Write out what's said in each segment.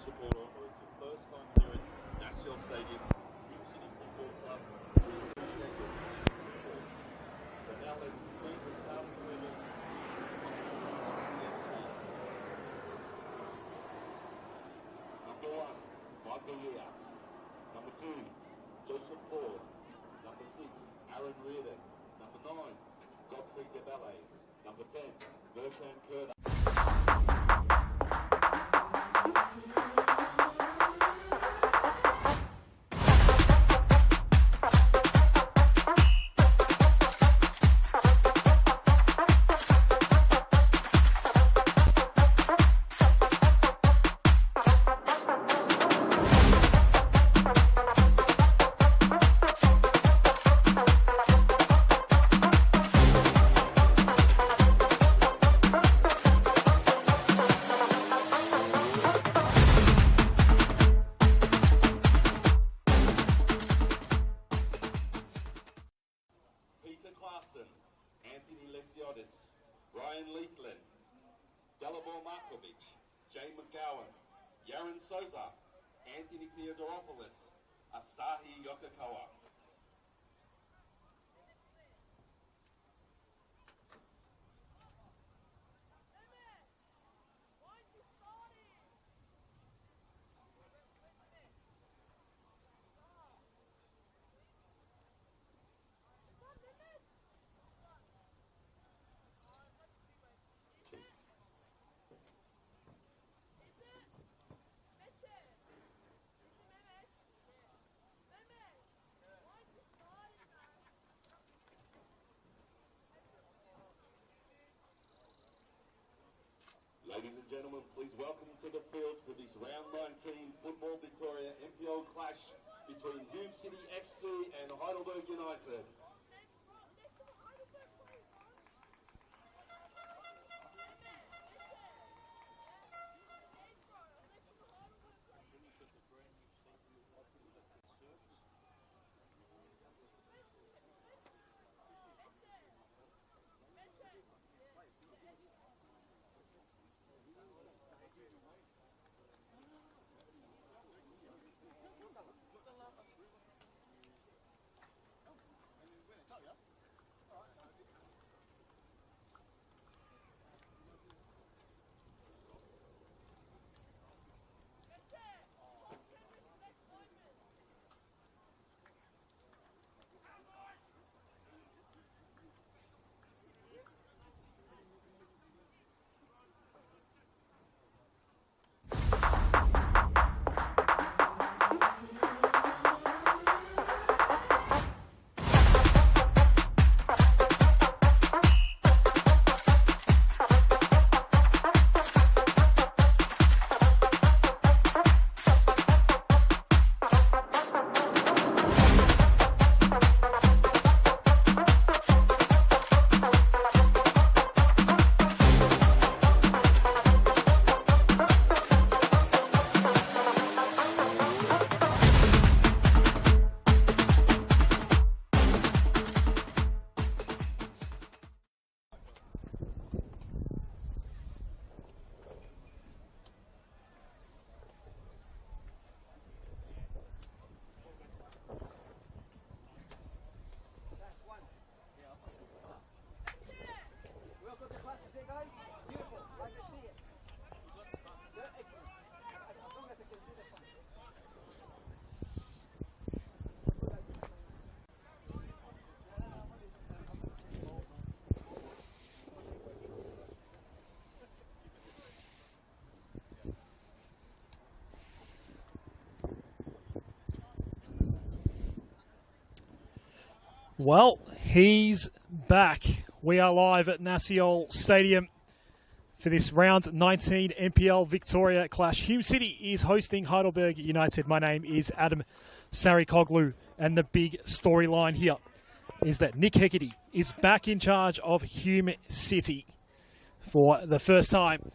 supporter, or it's your first time here at National Stadium, Hume City Football Club, we appreciate your passion and support. So now let's meet the starting 11 of FC. Number 1, Michael Yea. Number 2, Joseph Ford. Number 6, Aaron Reardon. Number 9, Godfrey Gabelle. Number 10, Bertrand Curda. Anthony Lesiotis, Ryan Leaflin, Dalibor Markovic, Jay McGowan, Yaron Souza, Anthony Theodoropoulos, Asahi Yokokawa. Ladies and gentlemen, please welcome to the field for this round 19 Football Victoria NPL clash between Hume City FC and Heidelberg United. Well, he's back. We are live at National Stadium for this round 19 NPL Victoria clash. Hume City is hosting Heidelberg United. My name is Adam Sarikoglu, and the big storyline here is that Nick Heckerty is back in charge of Hume City for the first time,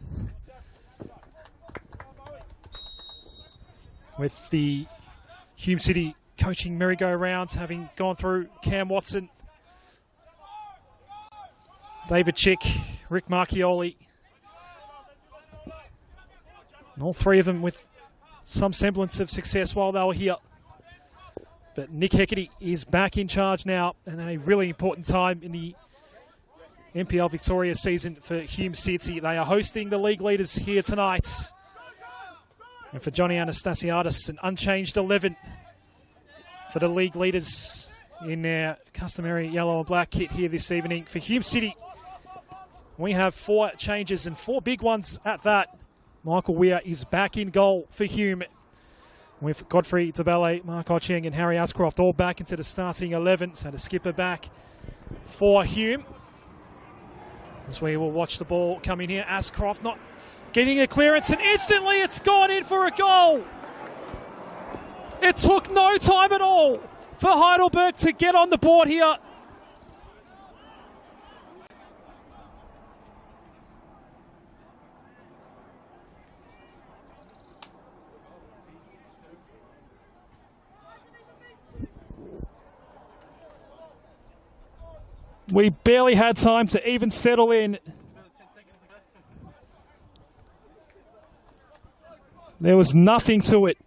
with the Hume City coaching merry-go-round having gone through Cam Watson, David Chick, Rick Marchioli, and all three of them with some semblance of success while they were here. But Nick Heckerty is back in charge now, and at a really important time in the NPL Victoria season for Hume City. They are hosting the league leaders here tonight. And for Johnny Anastasiadis, an unchanged 11 for the league leaders in their customary yellow and black kit here this evening. For Hume City, we have 4 changes and 4 big ones at that. Michael Weir is back in goal for Hume, with Godfrey Tabele, Mark Ocheng and Harry Ascroft all back into the starting 11. So the skipper back for Hume. As we will watch the ball come in here. Ascroft not getting a clearance, and instantly it's gone in for a goal. It took no time at all for Heidelberg to get on the board here. We barely had time to even settle in. There was nothing to it.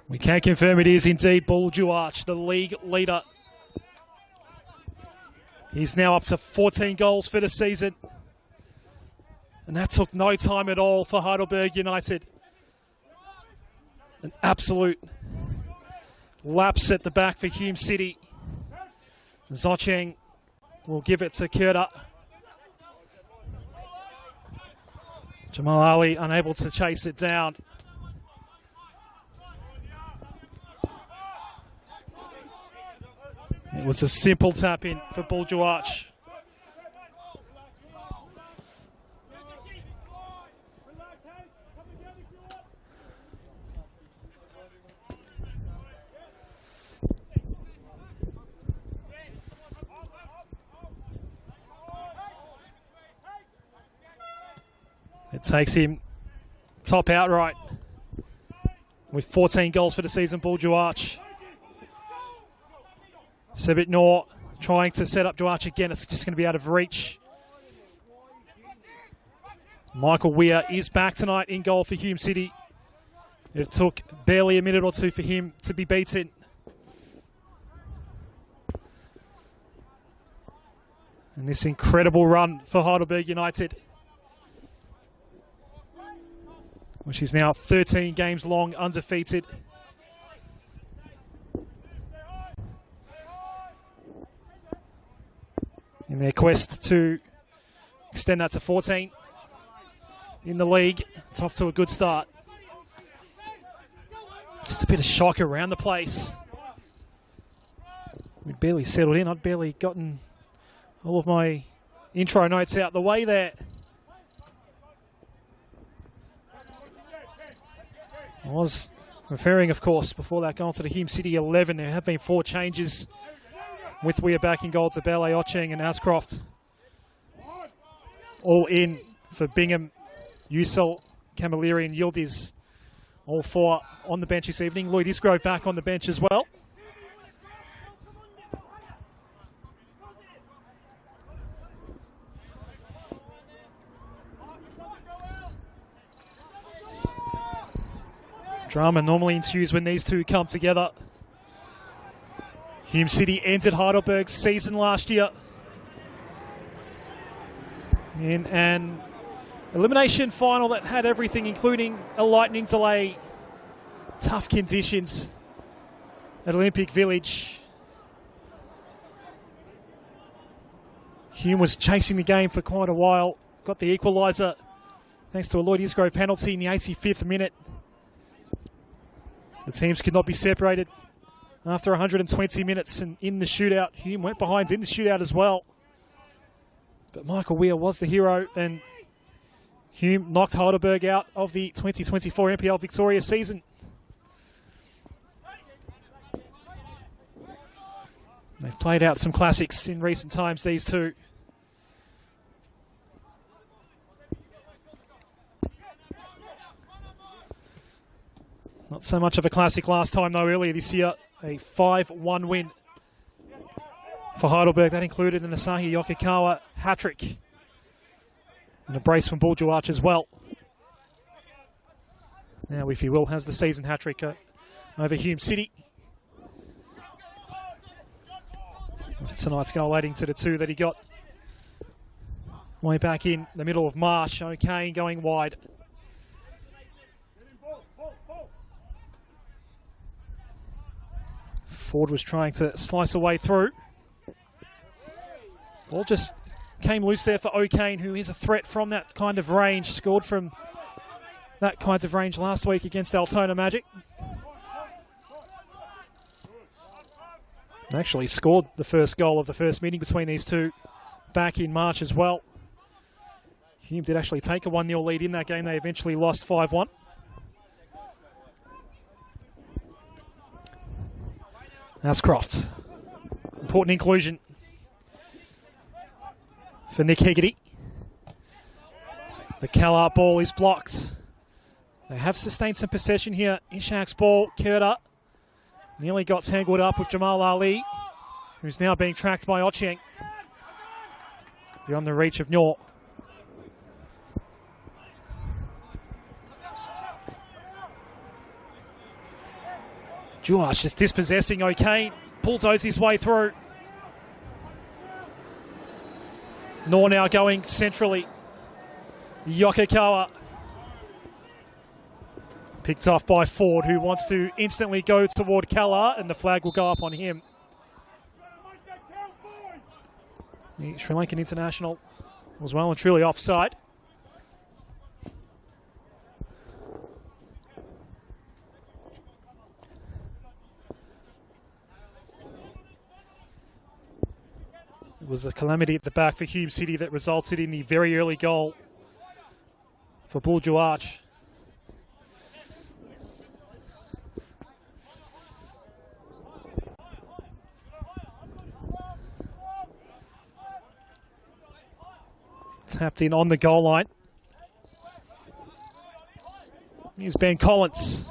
We can confirm it is indeed Buljuarch, the league leader. He's now up to 14 goals for the season. And that took no time at all for Heidelberg United. An absolute lapse at the back for Hume City. Zocheng will give it to Kurta. Jamal Ali unable to chase it down. It was a simple tap in for Buljuarch. It takes him top outright with 14 goals for the season, Buljuarch. Sebit Noor trying to set up Duarch again. It's just going to be out of reach. Michael Weir is back tonight in goal for Hume City. It took barely a minute or two for him to be beaten. And this incredible run for Heidelberg United, which is now 13 games long, undefeated. In their quest to extend that to 14 in the league. It's off to a good start. Just a bit of shock around the place. We'd barely settled in. I'd barely gotten all of my intro notes out the way there. I was referring, of course, before that goal to the Hume City 11. There have been 4 changes with Weir back in goal to Bele, Ocheng and Ascroft. All in for Bingham, Usel, Camilleri and Yildiz. All 4 on the bench this evening. Lloyd Isgrove back on the bench as well. Drama normally ensues when these two come together. Hume City entered Heidelberg's season last year in an elimination final that had everything, including a lightning delay, tough conditions at Olympic Village. Hume was chasing the game for quite a while, got the equaliser thanks to a Lloyd Isgrove penalty in the 85th minute. The teams could not be separated after 120 minutes, and in the shootout, Hume went behind in the shootout as well. But Michael Weir was the hero, and Hume knocked Heidelberg out of the 2024 NPL Victoria season. They've played out some classics in recent times, these two. Not so much of a classic last time, though, earlier this year. A 5-1 win for Heidelberg. That included an Asahi Yokokawa hat-trick. And a brace from Buljuach as well. Now, if you will, has the season hat-trick over Hume City. Tonight's goal adding to the 2 that he got way back in the middle of March. O'Kane going wide. Ford was trying to slice away through. Ball just came loose there for O'Kane, who is a threat from that kind of range. Scored from that kind of range last week against Altona Magic. Actually scored the first goal of the first meeting between these two back in March as well. Hume did actually take a 1-0 lead in that game. They eventually lost 5-1. Ascroft. Important inclusion for Nick Hegarty. The Callart ball is blocked. They have sustained some possession here. Ishak's ball, Kurta. Nearly got tangled up with Jamal Ali, who's now being tracked by Ochieng. Beyond the reach of Nyor. Juach just dispossessing O'Kane. Bulldoze his way through. Nor now going centrally. Yokokawa. Picked off by Ford, who wants to instantly go toward Callart, and the flag will go up on him. The Sri Lankan international was well and truly offside. It was a calamity at the back for Hume City that resulted in the very early goal for Buljuach. Tapped in on the goal line. Here's Ben Collins.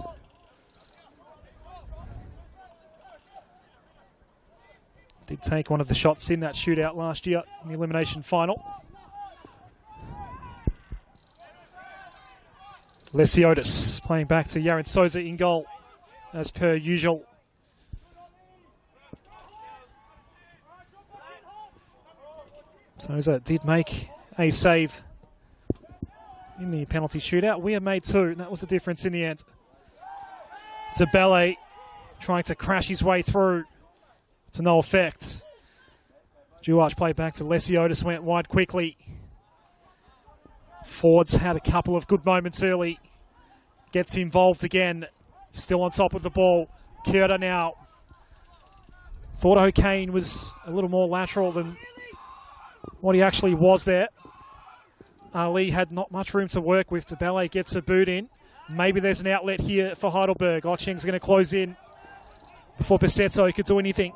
Did take one of the shots in that shootout last year in the elimination final. Lesiotis playing back to Yaron Souza in goal as per usual. Souza did make a save in the penalty shootout. We have made 2, and that was the difference in the end. Tabele trying to crash his way through to no effect. Juach played back to Lesiotis, went wide quickly. Ford's had a couple of good moments early. Gets involved again. Still on top of the ball. Kurta now. Thought O'Kane was a little more lateral than what he actually was there. Ali had not much room to work with. Tabele gets a boot in. Maybe there's an outlet here for Heidelberg. Ochieng's going to close in before Pesetto could do anything.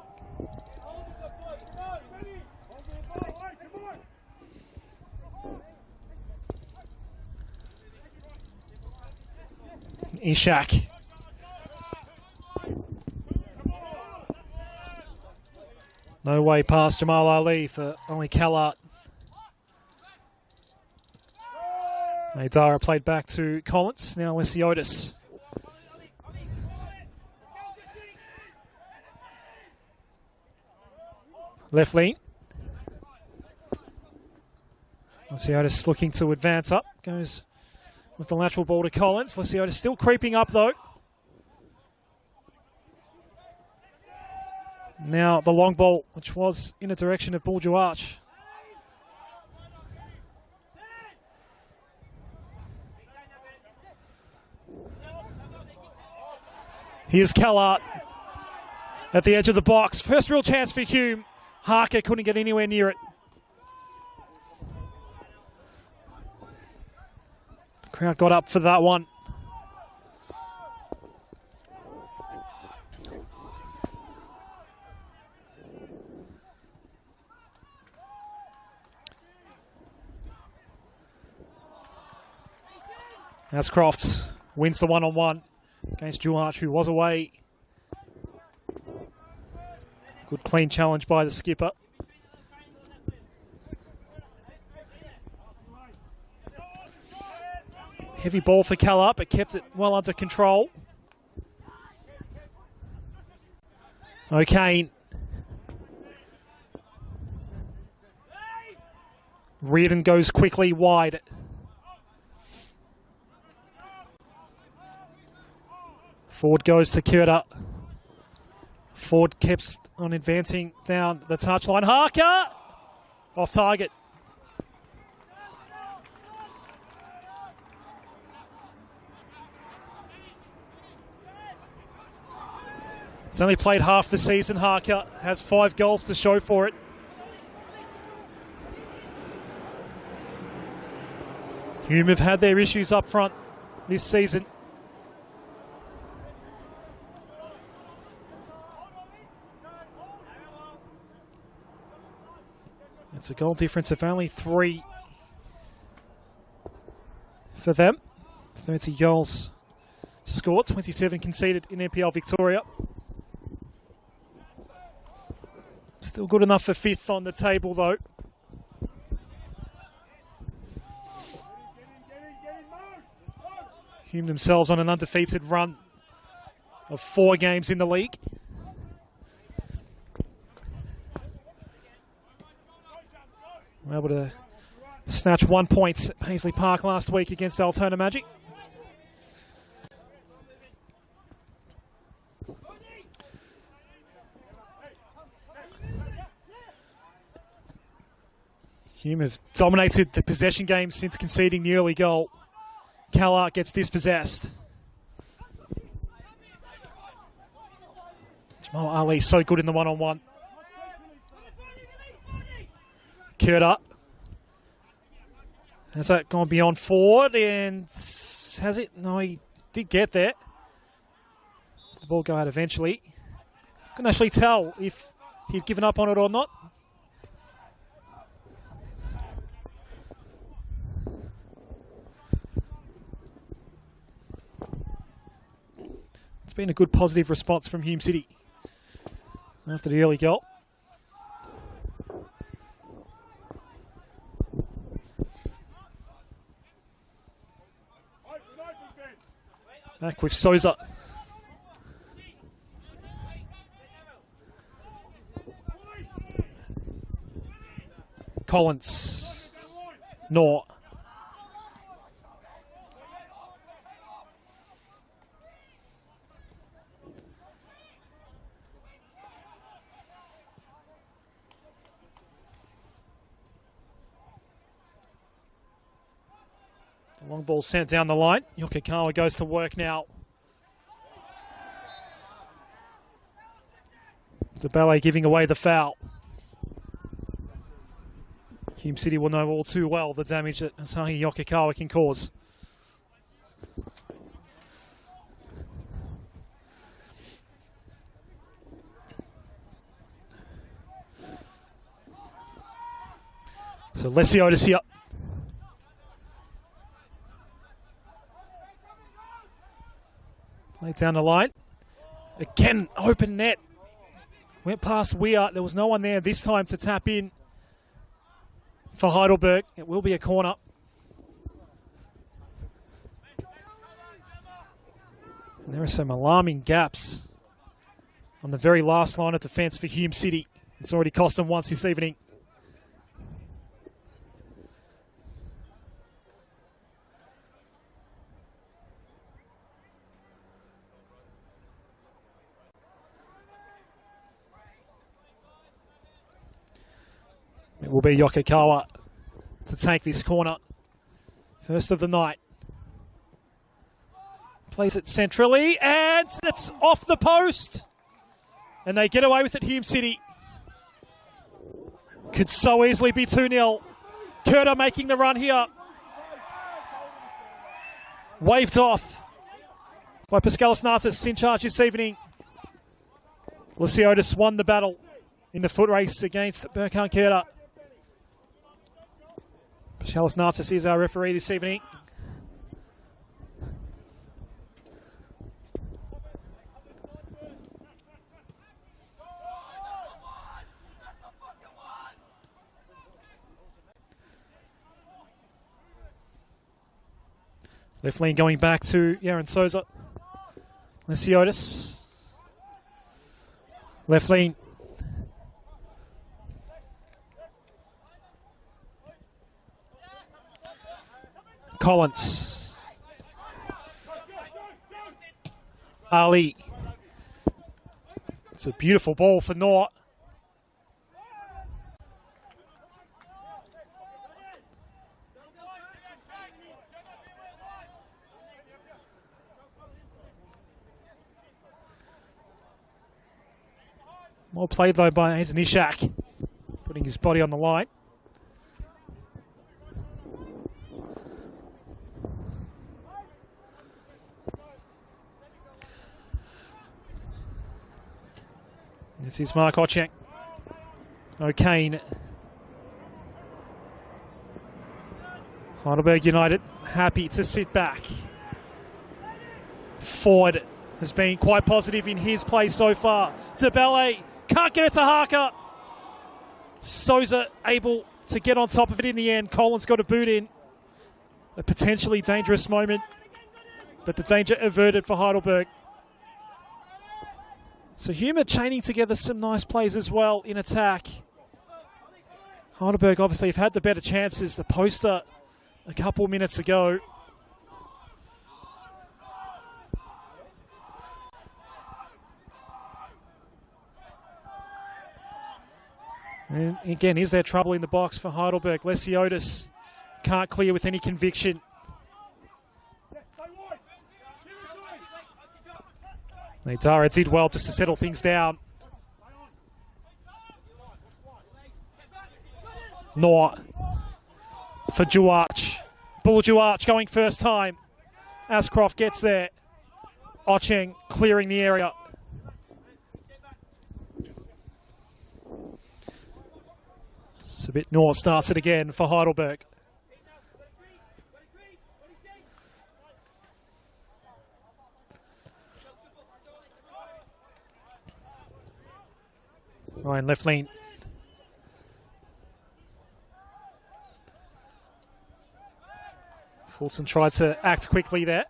Ishak. No way past Jamal Ali for only Callart. Dara played back to Collins, now Lesiotis. Left lean. Lesiotis looking to advance up, goes with the lateral ball to Collins. Lesiotis still creeping up though. Now the long ball, which was in the direction of Buljuach. Here's Callart at the edge of the box. First real chance for Hume. Harker couldn't get anywhere near it. Crowd got up for that one. Ascroft wins the one-on-one. against Juarch, who was away. Good clean challenge by the skipper. Heavy ball for Calla, but kept it well under control. O'Kane. Reardon goes quickly wide. Ford goes to Kurta. Ford keeps on advancing down the touchline. Harker! Off target. He's only played half the season. Harker has 5 goals to show for it. Hume have had their issues up front this season. It's a goal difference of only 3 for them. 30 goals scored, 27 conceded in NPL Victoria. Still good enough for 5th on the table though. Hume themselves on an undefeated run of 4 games in the league. We're able to snatch 1 point at Paisley Park last week against Altona Magic. Hume have dominated the possession game since conceding the early goal. Calla gets dispossessed. Jamal Ali so good in the one-on-one. Kurta. Has that gone beyond Ford? And has it? No, he did get there. The ball go out eventually. Couldn't actually tell if he'd given up on it or not. It's been a good positive response from Hume City after the early goal. Back with Souza. Collins. Nor. Long ball sent down the line. Yokokawa goes to work now. DeBalle giving away the foul. Hume City will know all too well the damage that Asahi Yokokawa can cause. So Lesiotis here. Played down the line. Again, open net. Went past Weir. There was no one there this time to tap in for Heidelberg. It will be a corner. And there are some alarming gaps on the very last line of defence for Hume City. It's already cost them once this evening. It will be Yokokawa to take this corner. First of the night. Plays it centrally, and it's off the post. And they get away with it, Hume City. Could so easily be 2-0. Kurta making the run here. Waved off by Pascalis Narcis in charge this evening. Lesiotis won the battle in the foot race against Burkhan Kurta. Pascalis Narcis is our referee this evening. Left lane going back to Yaron Souza. Lesiotis. Left lane. Collins. Ali. It's a beautiful ball for Nort. Well played though by Nishak, putting his body on the line. This is Mark Ochek. O'Kane. Heidelberg United happy to sit back. Ford has been quite positive in his play so far. DeBelle can't get it to Harker. Souza able to get on top of it in the end. Collins got a boot in. A potentially dangerous moment, but the danger averted for Heidelberg. So Hume chaining together some nice plays as well in attack. Heidelberg obviously have had the better chances. The poster a couple minutes ago. And again, is there trouble in the box for Heidelberg? Lesiotis can't clear with any conviction. Dara did well just to settle things down. Nor for Juarch. Bull Juarch going first time. Ascroft gets there. Ocheng clearing the area. It's a bit Nor starts it again for Heidelberg. Ryan left lane. Fulton tried to act quickly there.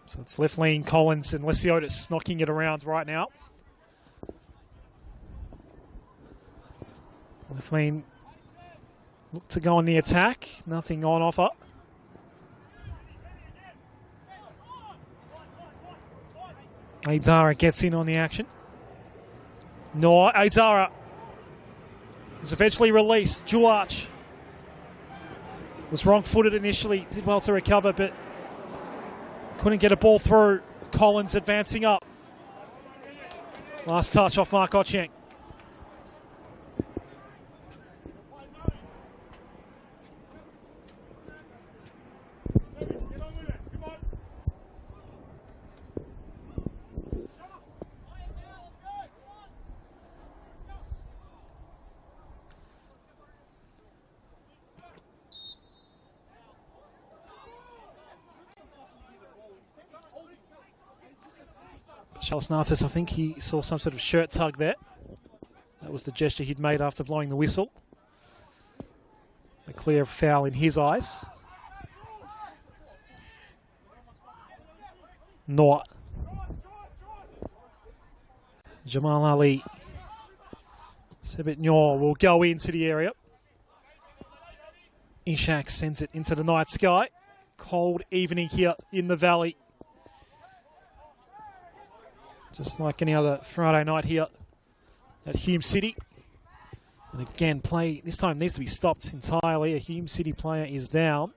So it's left lane, Collins and Lesiotis knocking it around right now. Left lane look to go on the attack. Nothing on offer. Aidara gets in on the action. No, Aidara was eventually released. Juarch was wrong-footed initially. Did well to recover, but couldn't get a ball through. Collins advancing up. Last touch off Mark Ocheng. Charles Nartis, I think he saw some sort of shirt tug there. That was the gesture he'd made after blowing the whistle. A clear foul in his eyes. Noah. Jamal Ali. Sebit Nyor will go into the area. Ishak sends it into the night sky. Cold evening here in the valley. Just like any other Friday night here at Hume City. And again, play this time needs to be stopped entirely. A Hume City player is down.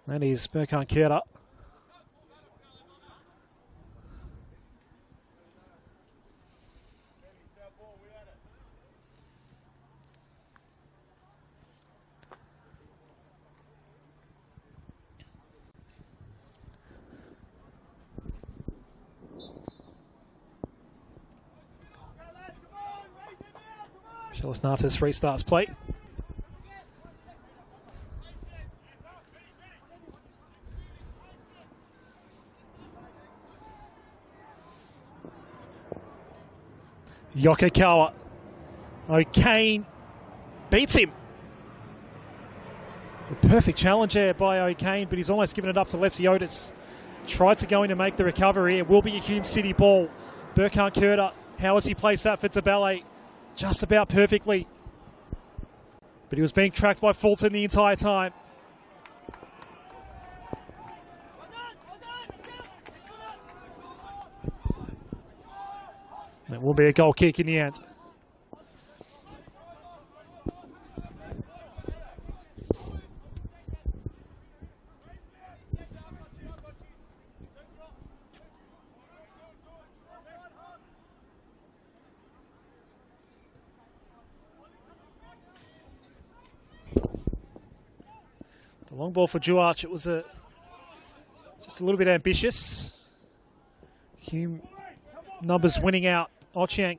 That is Berkan Kurta. Telis Natas restarts play. Yokokawa. O'Kane beats him. A perfect challenge there by O'Kane, but he's almost given it up to Lesiotis. Tried to go in to make the recovery. It will be a Hume City ball. Burkhard Kurta, how has he placed that for Tabele? Just about perfectly. But he was being tracked by Fulton the entire time. That will be a goal kick in the end. The long ball for Juarch, it was just a little bit ambitious. Hume numbers winning out. Ochieng.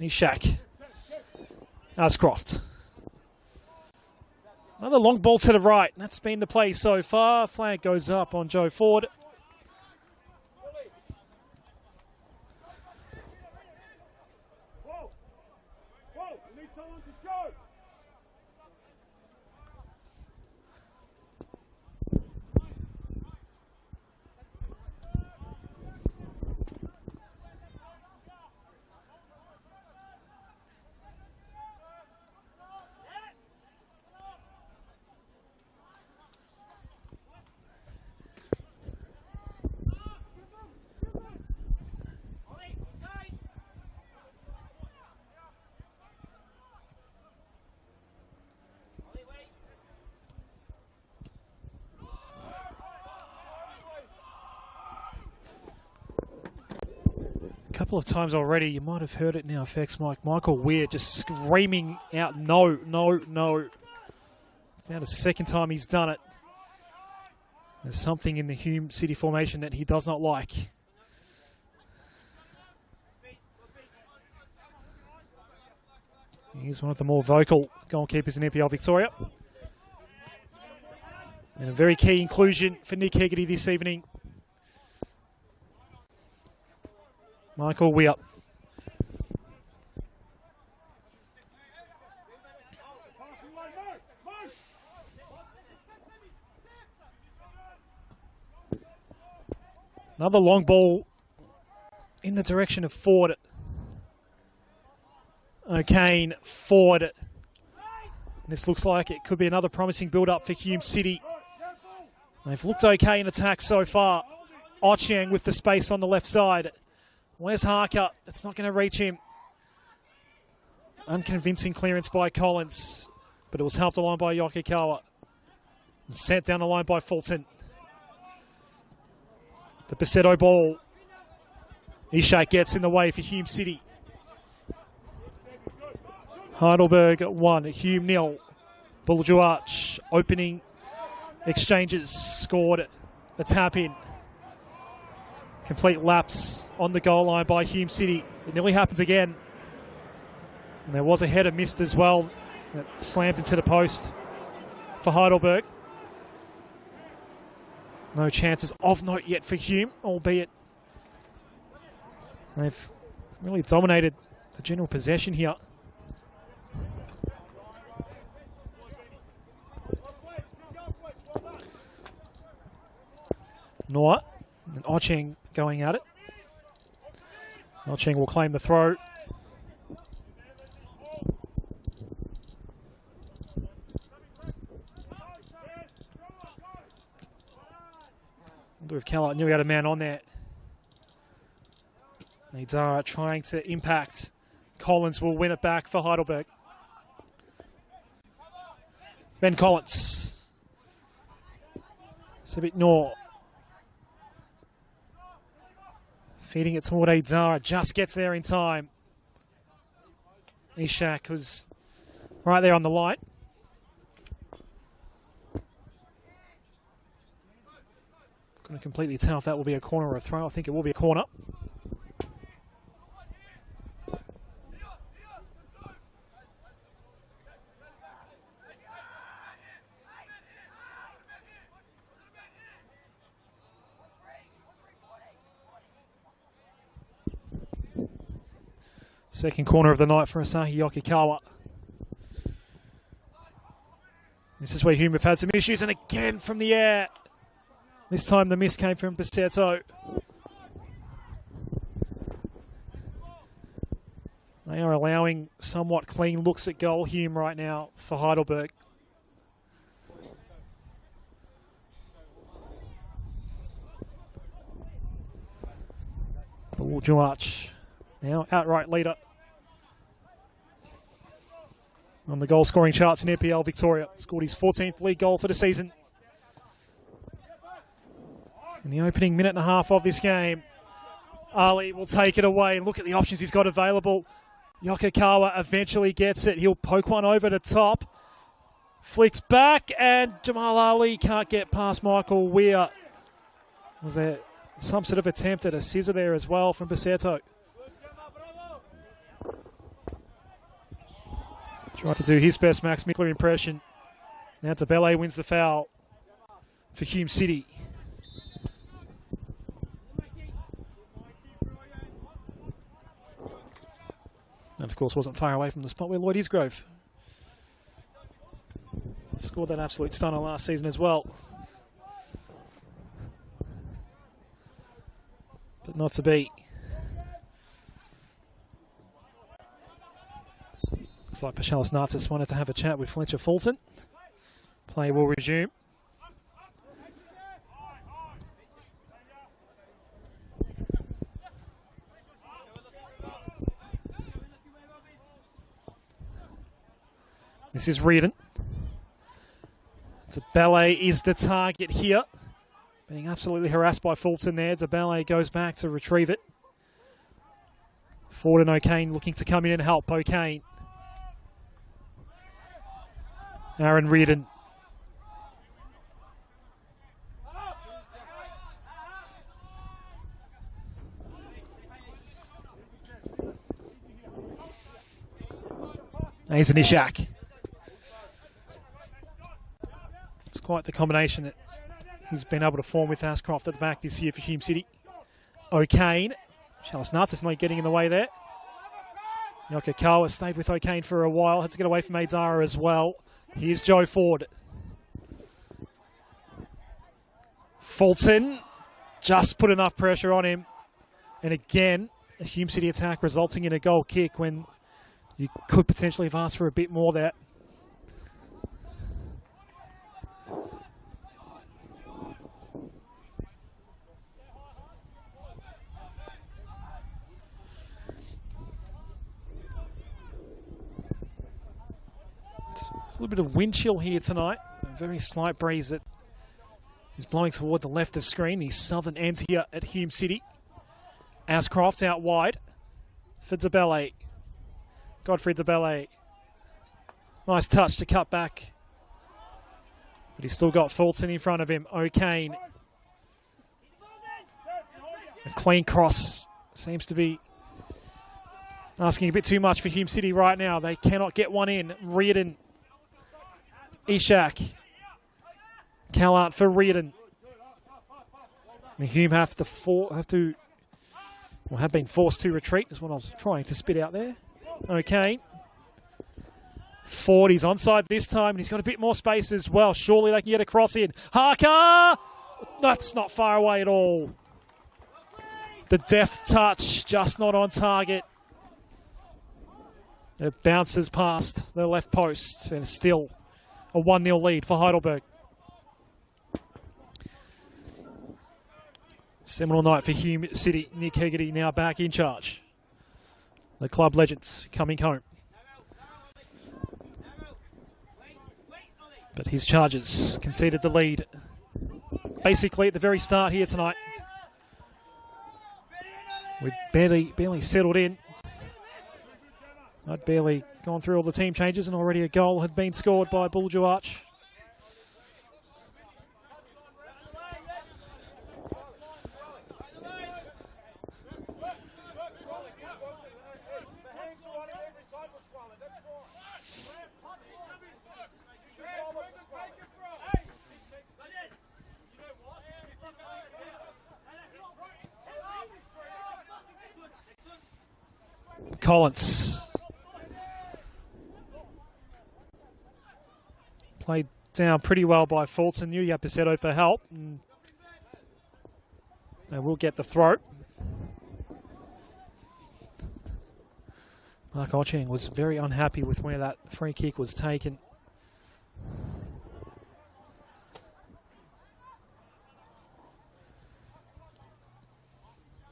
Ishak. Ascroft. Another long ball to the right. That's been the play so far. Flag goes up on Joe Ford. Couple of times already, you might have heard it now, FX Mike. Michael Weir just screaming out, no, no, no. It's now the second time he's done it. There's something in the Hume City formation that he does not like. He's one of the more vocal goalkeepers in NPL Victoria. And a very key inclusion for Nick Hegarty this evening. Michael Weir. Another long ball in the direction of Ford. O'Kane, Ford. This looks like it could be another promising build-up for Hume City. They've looked okay in attack so far. Ochieng with the space on the left side. Where's Harker? It's not going to reach him. Unconvincing clearance by Collins, but it was helped along by Yokokawa. Sent down the line by Fulton. The Basetto ball. Ishak gets in the way for Hume City. Heidelberg 1, Hume 0. Buljuarch opening exchanges, scored a tap in. Complete lapse on the goal line by Hume City. It nearly happens again. And there was a header missed as well that slammed into the post for Heidelberg. No chances of note yet for Hume, albeit they've really dominated the general possession here. Noah and Ochieng going at it. Ochieng will claim the throw. With Keller nearly had a man on there. Nidara trying to impact. Collins will win it back for Heidelberg. Ben Collins. It's a bit Nor. Feeding it toward Adara, just gets there in time. Ishak was right there on the line. Couldn't completely tell if that will be a corner or a throw. I think it will be a corner. Second corner of the night for Asahi Yokokawa. This is where Hume have had some issues, and again from the air. This time the miss came from Basetto. They are allowing somewhat clean looks at goal, Hume, right now for Heidelberg. Buljuach, now outright leader on the goal scoring charts in NPL Victoria. Scored his 14th league goal for the season. In the opening minute and a half of this game, Ali will take it away. Look at the options he's got available. Yokokawa eventually gets it. He'll poke one over the top. Flicks back, and Jamal Ali can't get past Michael Weir. Was there some sort of attempt at a scissor there as well from Basetto? Tried to do his best Max Mickler impression. Now Tabele wins the foul for Hume City. And of course wasn't far away from the spot where Lloyd Isgrove scored that absolute stunner last season as well. But not to be. Looks like Paschalis Narcis wanted to have a chat with Fletcher Fulton. Play will resume. This is Reardon. Tabele is the target here. Being absolutely harassed by Fulton there. Tabele goes back to retrieve it. Ford and O'Kane looking to come in and help. O'Kane. Aaron Reardon. Here's an Ishak. It's quite the combination that he's been able to form with Ashcroft at the back this year for Hume City. O'Kane. Charles Narcis not getting in the way there. Yokokawa stayed with O'Kane for a while. Had to get away from Aidara as well. Here's Joe Ford. Fulton just put enough pressure on him. And again, a Hume City attack resulting in a goal kick when you could potentially have asked for a bit more there. A little bit of wind chill here tonight. A very slight breeze that is blowing toward the left of screen, the southern end here at Hume City. Ashcroft out wide for Tabele. Godfrey Tabele. Nice touch to cut back. But he's still got Fulton in front of him. O'Kane. A clean cross. Seems to be asking a bit too much for Hume City right now. They cannot get one in. Reardon. Ishak. Callart for Reardon. And Hume have been forced to retreat, is what I was trying to spit out there. Okay. Ford, he's onside this time, and he's got a bit more space as well. Surely they can get a cross in. Harker! That's not far away at all. The deft touch, just not on target. It bounces past the left post, and still a 1-0 lead for Heidelberg. Seminal night for Hume City. Nick Hegarty now back in charge. The club legends coming home. But his Chargers conceded the lead basically at the very start here tonight. We've barely settled in. I'd barely gone through all the team changes, and already a goal had been scored by Buljuach. Collins. Played down pretty well by Fulton. Knew he had Pesetto for help. And they will get the throw. Mark Ocheng was very unhappy with where that free kick was taken.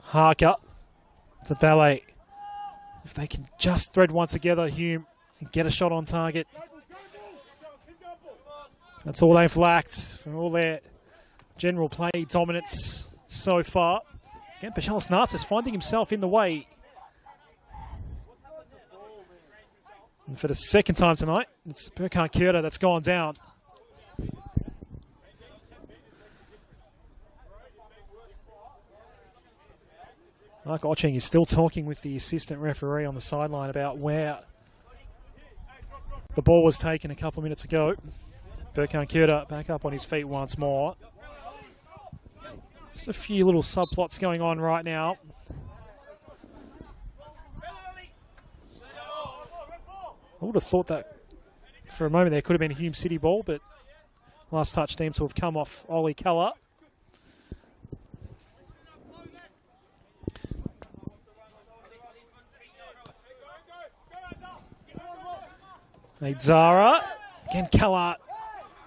Harker to Ballet. If they can just thread one together, Hume, and get a shot on target. That's all they've lacked for all their general play dominance so far. Again, Pachalis Nartis finding himself in the way. And for the second time tonight, it's Burkhard Kjörda that's gone down. Mark Ocheng is still talking with the assistant referee on the sideline about where the ball was taken a couple of minutes ago. Burkhard Kjörda back up on his feet once more. Just a few little subplots going on right now. I would have thought that for a moment there could have been a Hume City ball, but last touch seems to have come off Ollie Keller. Zara. Again, Keller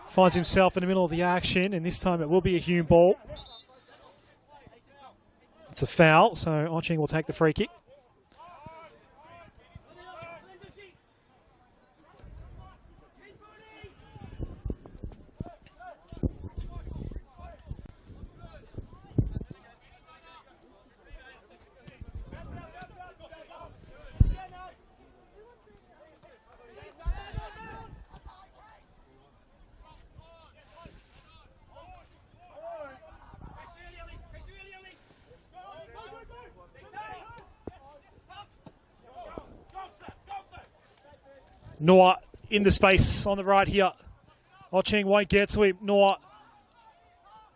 finds himself in the middle of the action, and this time it will be a Hume ball. It's a foul, so Ocheng will take the free kick. Noah in the space on the right here. Ocheng won't get to him. Noah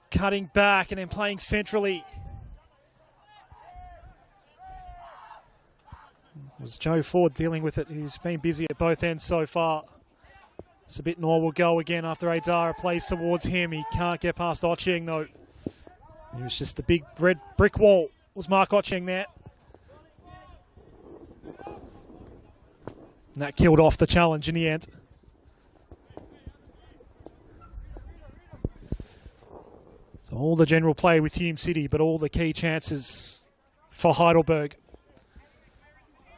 cutting back and then playing centrally. It was Joe Ford dealing with it, who's been busy at both ends so far. So bit Noah will go again after Adara plays towards him. He can't get past Ocheng though. It was just a big red brick wall. Was Mark Ocheng there? And that killed off the challenge in the end. So all the general play with Hume City, but all the key chances for Heidelberg.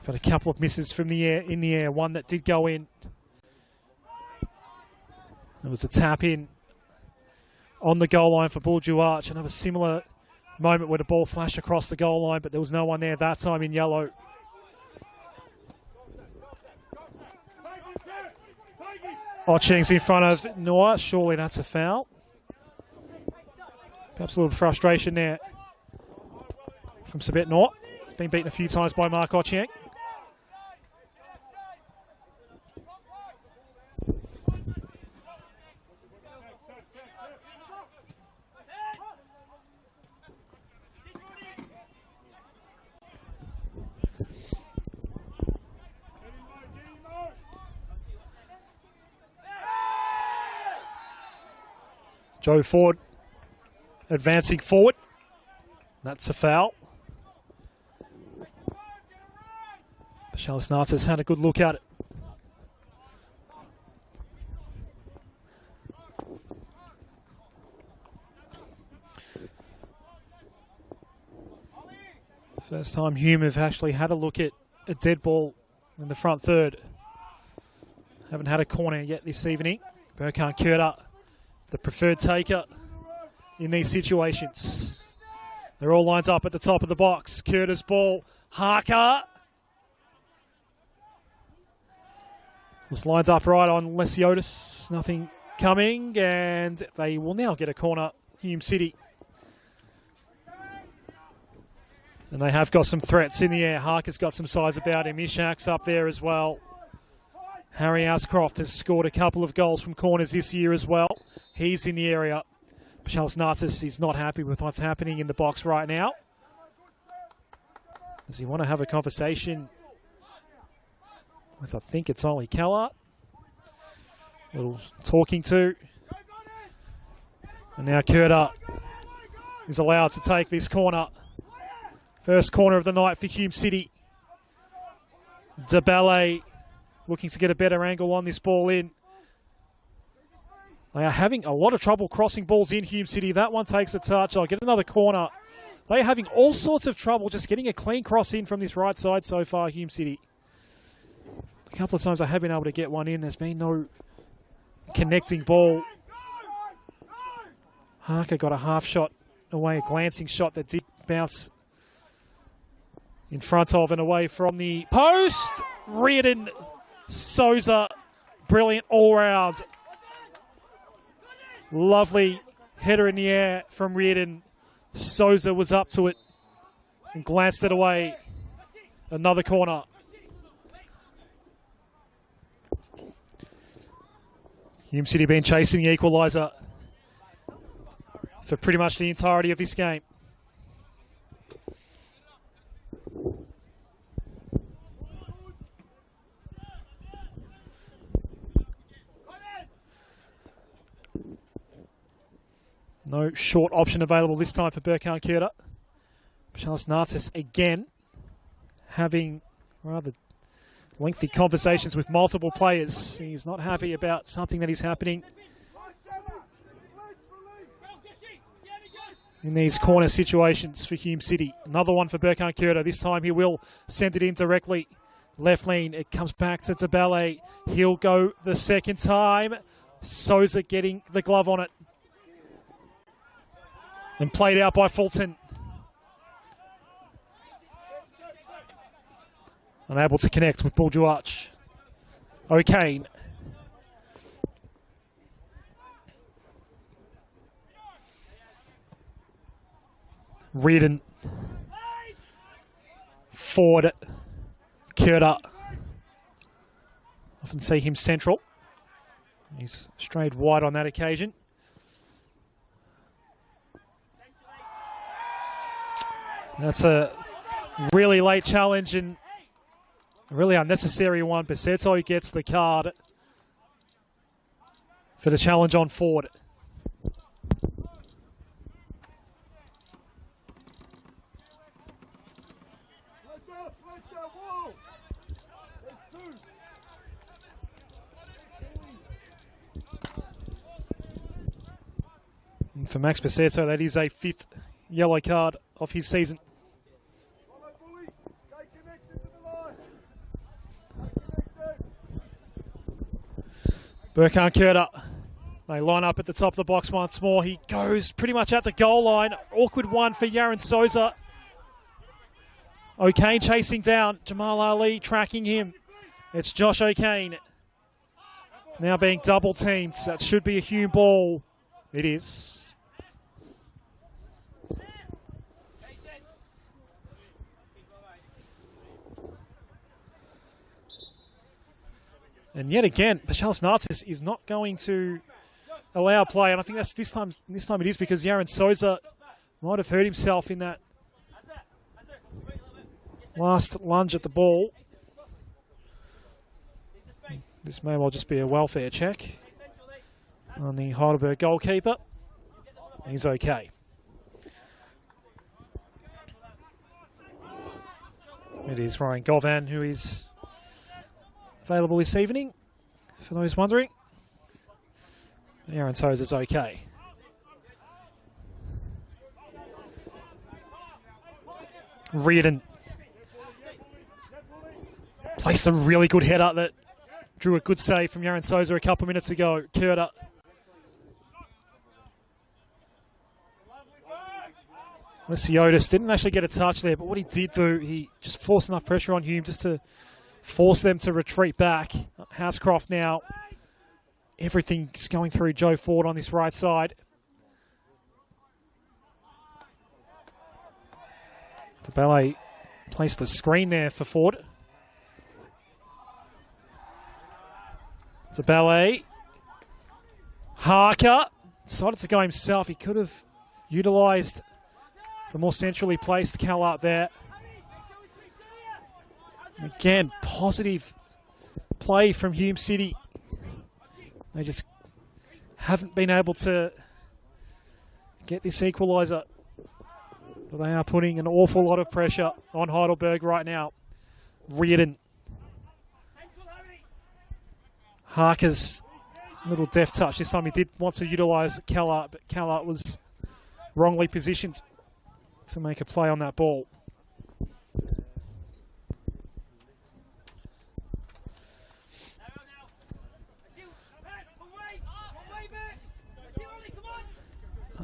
Got a couple of misses from the air, in the air. One that did go in. There was a tap in on the goal line for Bulju-Arch. Another similar moment where the ball flashed across the goal line, but there was no one there that time in yellow. Ocheng's in front of Noah. Surely that's a foul. Perhaps a little frustration there from Sabet Noah. He's been beaten a few times by Mark Ocheng. Joe Ford advancing forward. That's a foul. Pachalis Nartis had a good look at it. First time Hume have actually had a look at a dead ball in the front third. Haven't had a corner yet this evening. Burkhard Kjörda, the preferred taker in these situations. They're all lined up at the top of the box. Kjörda's ball. Harker was lined up right on Lesiotis. Nothing coming, and they will now get a corner, Hume City. And they have got some threats in the air. Harker's got some size about him. Ishak's up there as well. Harry Ascroft has scored a couple of goals from corners this year as well. He's in the area. Pachalis Nartis is not happy with what's happening in the box right now. Does he want to have a conversation with, I think it's only Callart. Little talking to. And now Curta is allowed to take this corner. First corner of the night for Hume City. De Ballet looking to get a better angle on this ball in. They are having a lot of trouble crossing balls in Hume City. That one takes a touch. I'll get another corner. They are having all sorts of trouble just getting a clean cross in from this right side so far, Hume City. A couple of times I have been able to get one in. There's been no connecting ball. Harker got a half shot away, a glancing shot that did bounce in front of and away from the post. Reardon, Souza, brilliant all round. Lovely header in the air from Reardon. Souza was up to it and glanced it away. Another corner. Hume City been chasing the equaliser for pretty much the entirety of this game. No short option available this time for Burkhan Curta. Charles Nartis again having rather lengthy conversations with multiple players. He's not happy about something that is happening in these corner situations for Hume City. Another one for Burkhan Curta. This time he will send it in directly. Left lane, it comes back to De Ballet. He'll go the second time. Souza getting the glove on it. And played out by Fulton. Unable to connect with Buljuach. O'Kane. Reardon. Ford. Curta. Often see him central. He's strayed wide on that occasion. That's a really late challenge and a really unnecessary one. Besetto gets the card for the challenge on Ford. And for Max Besetto, that is a 5th yellow card of his season. Burkhan Curta, they line up at the top of the box once more. He goes pretty much at the goal line. Awkward one for Yaron Souza. O'Kane chasing down. Jamal Ali tracking him. It's Josh O'Kane. Now being double teamed. That should be a Hume ball. It is. And yet again, Charles Nartis is not going to allow play, and I think that's this time it is because Yaron Souza might have hurt himself in that last lunge at the ball. This may well just be a welfare check on the Heidelberg goalkeeper. He's okay. It is Ryan Govan who is available this evening, for those wondering. Yaron Souza's okay. Reardon placed a really good header that drew a good save from Yaron Souza a couple of minutes ago. Curta. Lesiotis didn't actually get a touch there, but what he did do, he just forced enough pressure on Hume just to force them to retreat back. Housecroft now, everything's going through Joe Ford on this right side. De Ballet placed the screen there for Ford. De Ballet. Harker decided to go himself. He could have utilised the more centrally placed Callart there. Again, positive play from Hume City. They just haven't been able to get this equaliser. But they are putting an awful lot of pressure on Heidelberg right now. Reardon. Harker's little deft touch. This time he did want to utilise Callart, but Callart was wrongly positioned to make a play on that ball.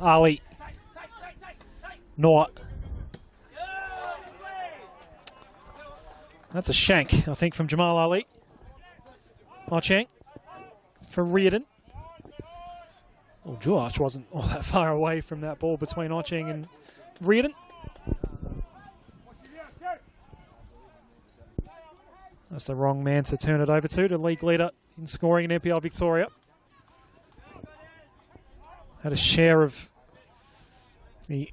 Ali. Not. That's a shank, I think, from Jamal Ali. Ocheng for Reardon. Oh, Josh wasn't all that far away from that ball between Ocheng and Reardon. That's the wrong man to turn it over to, the league leader in scoring in NPL Victoria. Had a share of the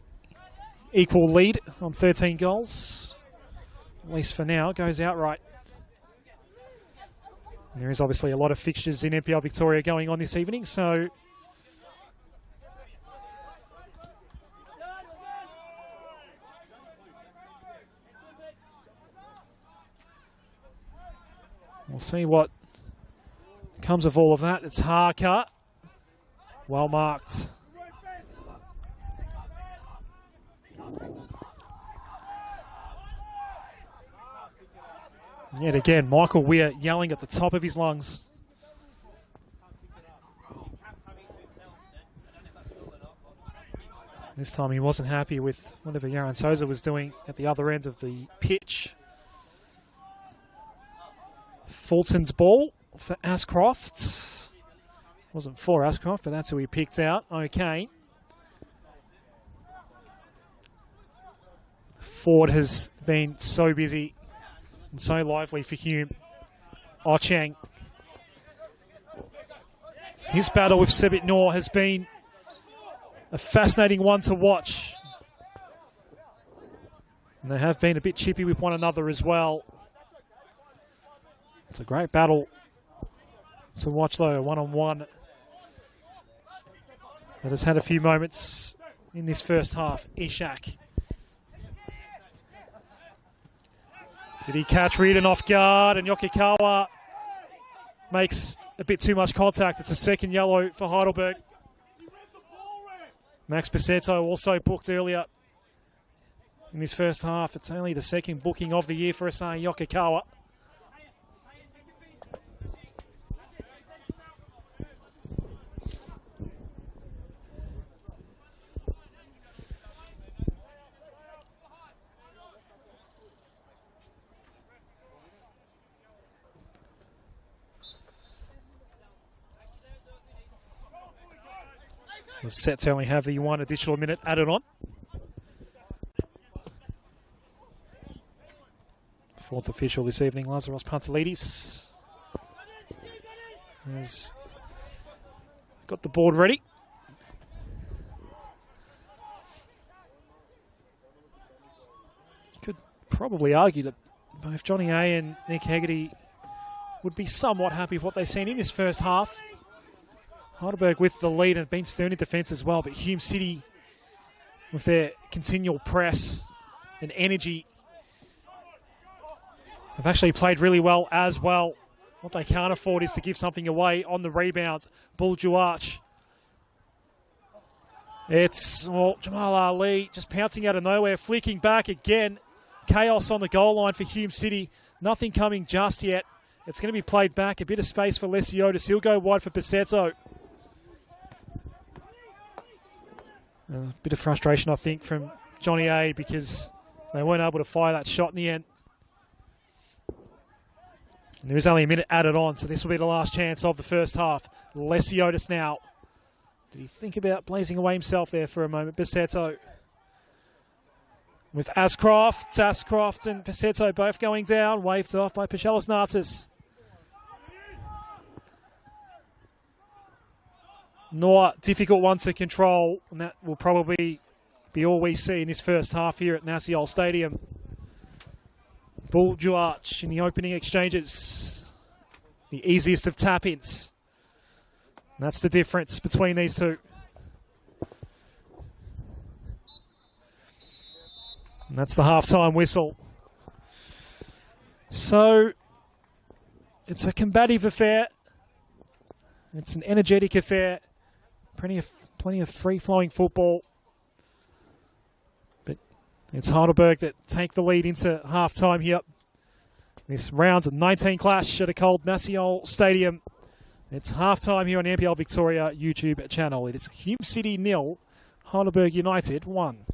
equal lead on 13 goals. At least for now, goes outright. And there is obviously a lot of fixtures in NPL Victoria going on this evening, so we'll see what comes of all of that. It's Harker. Well marked. Yet again, Michael Weir yelling at the top of his lungs. This time he wasn't happy with whatever Yaron Souza was doing at the other end of the pitch. Fulton's ball for Ascroft. Wasn't for Ascroft, but that's who he picked out. Okay. Ford has been so busy and so lively for Hume. Ocheng. His battle with Sebit Noor has been a fascinating one to watch. And they have been a bit chippy with one another as well. It's a great battle to watch though, one-on-one. That has had a few moments in this first half. Ishak. Did he catch Reardon off guard? And Yokokawa makes a bit too much contact. It's a second yellow for Heidelberg. Max Pasetto also booked earlier in this first half. It's only the second booking of the year for Asai Yokokawa. Was set to only have the one additional minute added on. Fourth official this evening, Lazaros Pantelidis, has got the board ready. You could probably argue that both Johnny A and Nick Hegarty would be somewhat happy with what they've seen in this first half. Heidelberg with the lead and been stern in defence as well, but Hume City with their continual press and energy have actually played really well as well. What they can't afford is to give something away on the rebounds. Bull Juarch. It's Jamal Ali just pouncing out of nowhere, flicking back again. Chaos on the goal line for Hume City. Nothing coming just yet. It's going to be played back. A bit of space for Lesiotis. He'll go wide for Pasetto. A bit of frustration, I think, from Johnny A because they weren't able to fire that shot in the end. And there is only a minute added on, so this will be the last chance of the first half. Lesiotis now. Did he think about blazing away himself there for a moment? Pasetto with Ascroft. Ascroft and Pasetto both going down. Waved off by Pachelis Nartis. Not difficult one to control, and that will probably be all we see in this first half here at Nasiol Stadium. Bull Juarch in the opening exchanges. the easiest of tap-ins. And that's the difference between these two. And that's the halftime whistle. So, it's a combative affair. It's an energetic affair. Plenty of free-flowing football. But it's Heidelberg that take the lead into halftime here. This round 19 clash at a cold National Stadium. It's halftime here on the NPL Victoria YouTube channel. It is Hume City 0, Heidelberg United 1.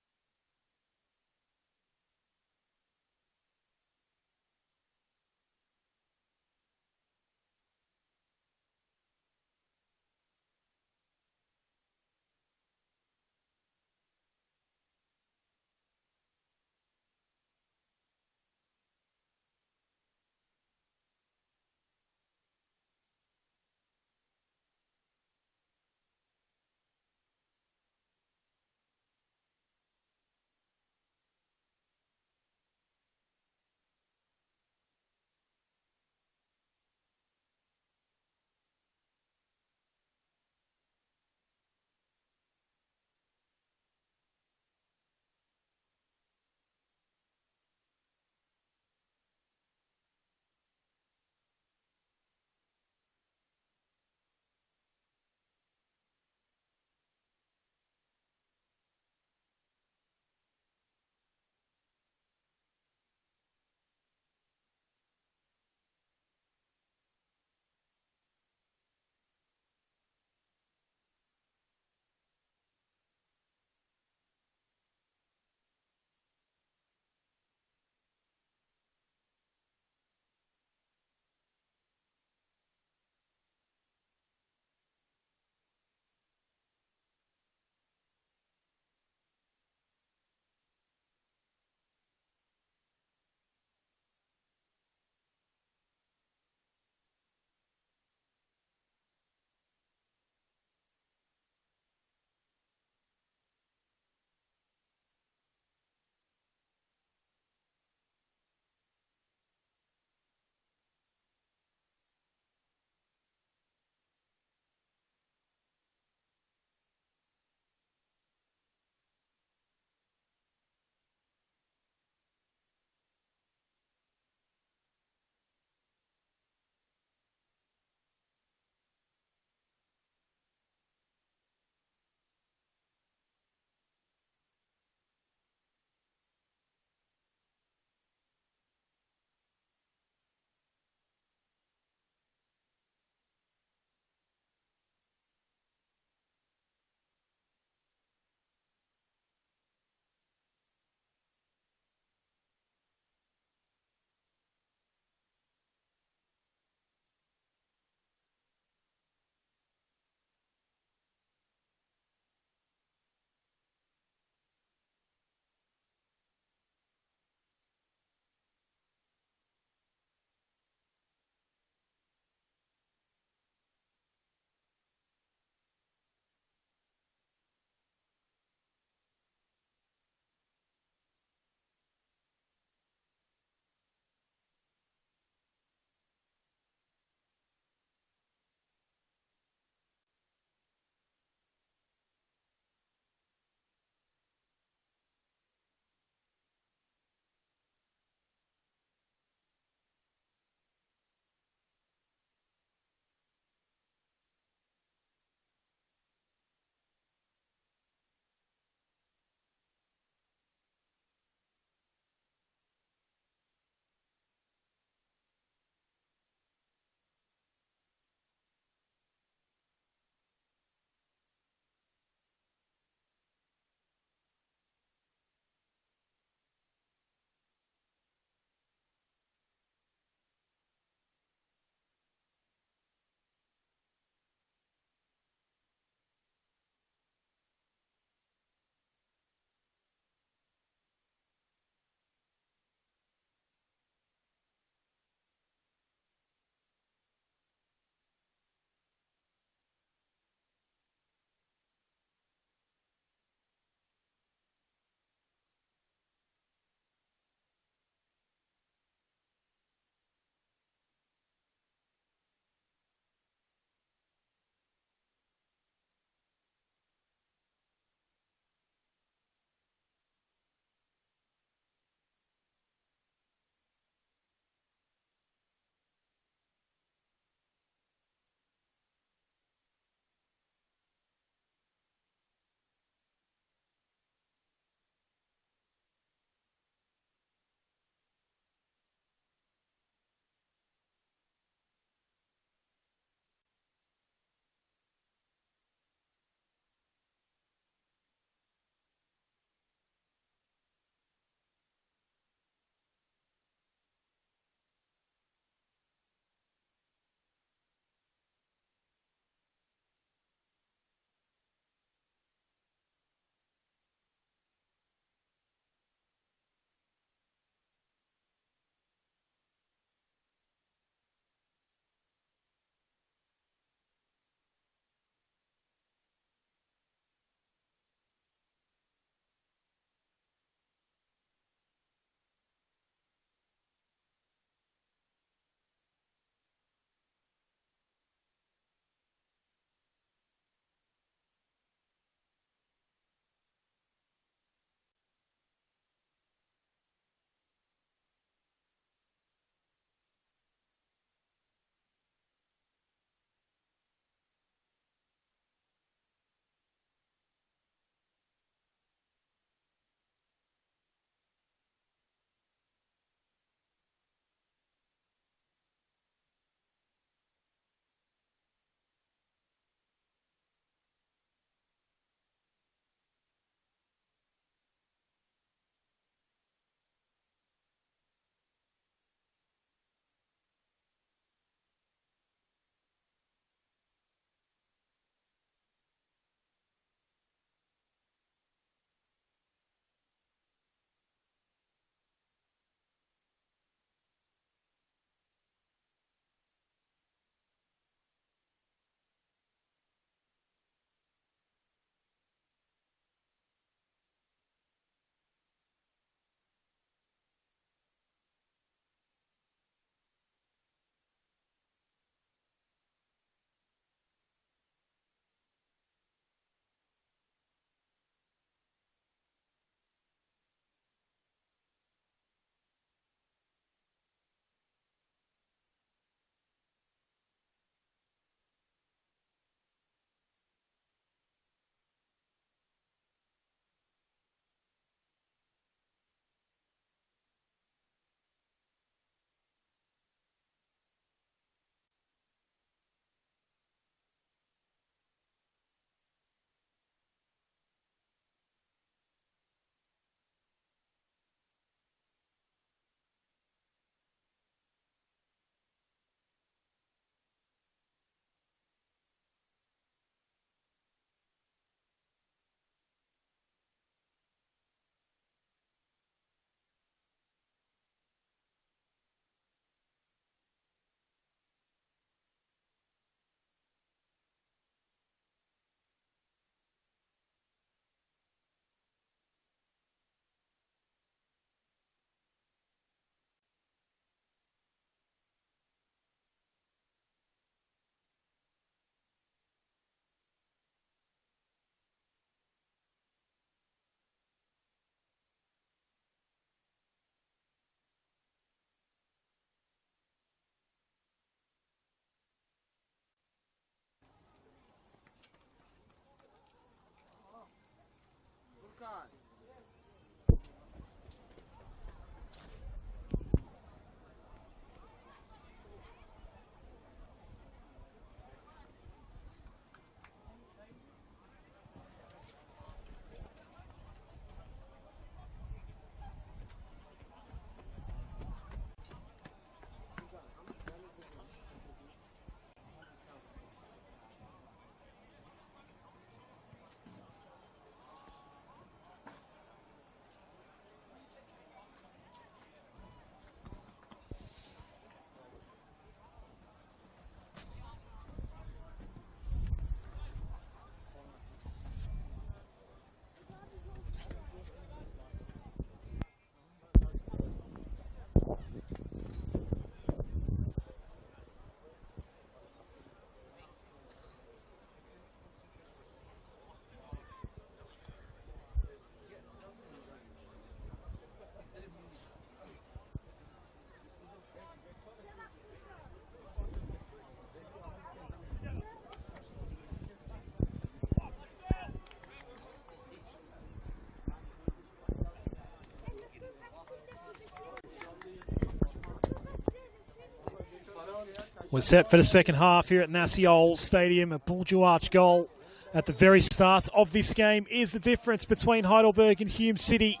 We're set for the second half here at Nassiol Stadium. A Bulge goal at the very start of this game is the difference between Heidelberg and Hume City.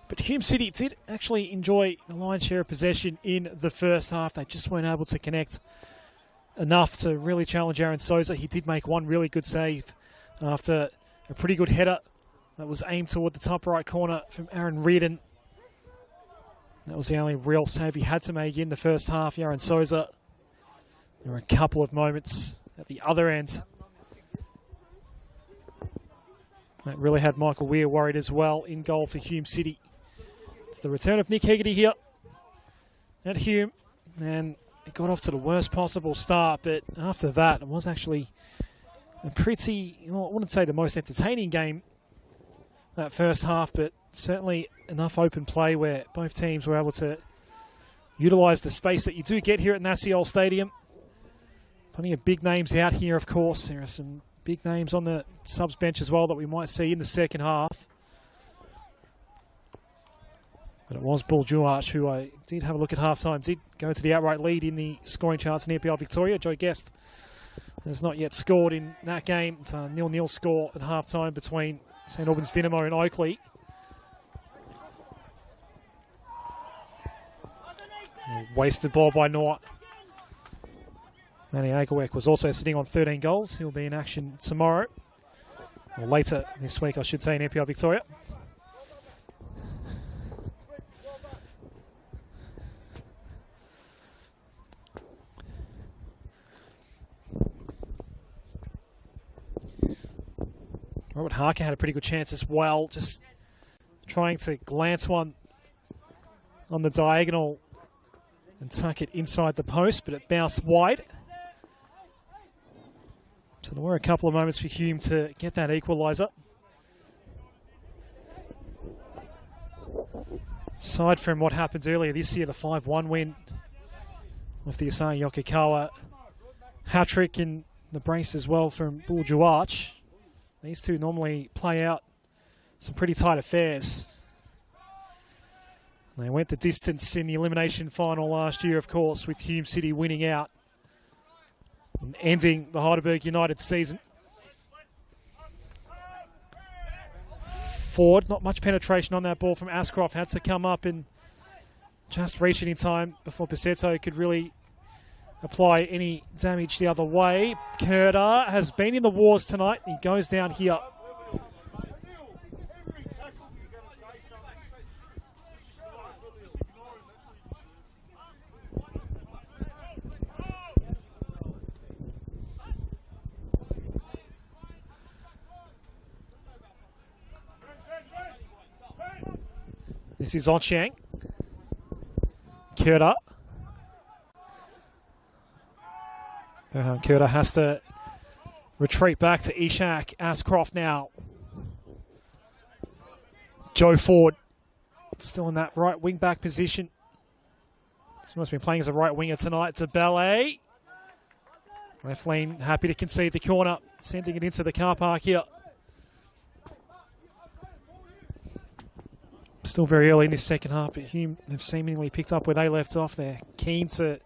But Hume City did actually enjoy the lion's share of possession in the first half. They just weren't able to connect enough to really challenge Aaron Souza. He did make one really good save after a pretty good header that was aimed toward the top right corner from Aaron Reardon. That was the only real save he had to make in the first half, Aaron Souza. There were a couple of moments at the other end that really had Michael Weir worried as well in goal for Hume City. It's the return of Nick Hegarty here at Hume, and it got off to the worst possible start, but after that it was actually a pretty, well, I wouldn't say the most entertaining game that first half, but certainly enough open play where both teams were able to utilise the space that you do get here at Nassiol Stadium. Plenty of big names out here, of course. There are some big names on the subs bench as well that we might see in the second half. But it was Bulge, who I did have a look at half-time, did go to the outright lead in the scoring charts in NPL Victoria. Joe Guest has not yet scored in that game. It's a 0-0 score at half-time between St Albans Dynamo and Oakley. Wasted ball by Noah. Manny Agarwek was also sitting on 13 goals. He'll be in action tomorrow, or later this week, I should say, in NPL Victoria. Robert Harker had a pretty good chance as well, just trying to glance one on the diagonal and tuck it inside the post, but it bounced wide. So there were a couple of moments for Hume to get that equaliser. Aside from what happened earlier this year, the 5-1 win with the Asai Yokokawa hat-trick and the brace as well from Bulge. These two normally play out some pretty tight affairs. They went the distance in the elimination final last year, of course, with Hume City winning out and ending the Heidelberg United season. Forward, not much penetration on that ball from Ascroft. Had to come up and just reach it in time before Pesetto could really apply any damage the other way. Kurda has been in the wars tonight. He goes down here. This is Onchang. Kurda. Kurda has to retreat back to Ishak. Ascroft now. Joe Ford still in that right wing back position. He must have been playing as a right winger tonight. To Ballet. Left lane happy to concede the corner, sending it into the car park here. Still very early in this second half, but Hume have seemingly picked up where they left off. They're keen to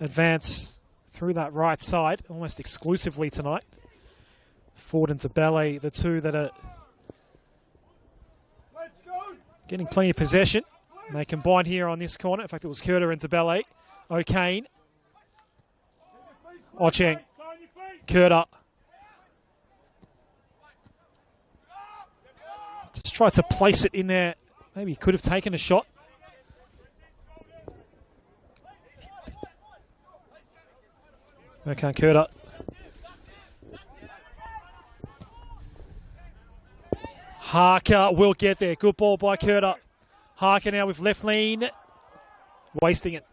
advance through that right side, almost exclusively tonight. Ford and Tabele, the two that are getting plenty of possession. And they combine here on this corner. In fact, it was Kurda and Tabele. O'Kane. Ocheng. Kurda. Just tried to place it in there. Maybe he could have taken a shot. Okay, Kurda. Harker will get there. Good ball by Kurda. Harker now with left lean. Wasting it.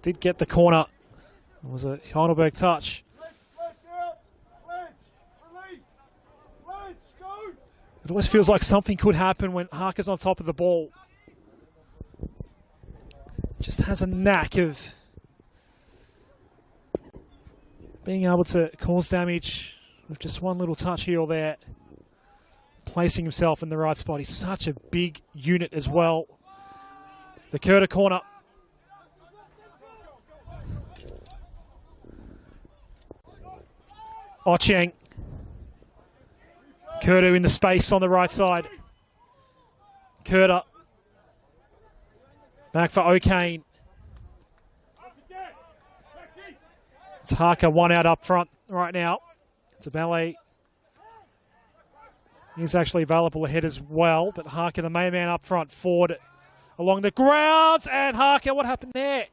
Did get the corner. It was a Heidelberg touch. It always feels like something could happen when Harker's on top of the ball. Just has a knack of being able to cause damage with just one little touch here or there. placing himself in the right spot. He's such a big unit as well. The Curta corner. Ocheng. Curta in the space on the right side. Curta. Back for O'Kane. It's Harker, one out up front right now. It's a ballet. He's actually available ahead as well, but Harker, the main man up front, forward along the ground, and Harker, what happened there?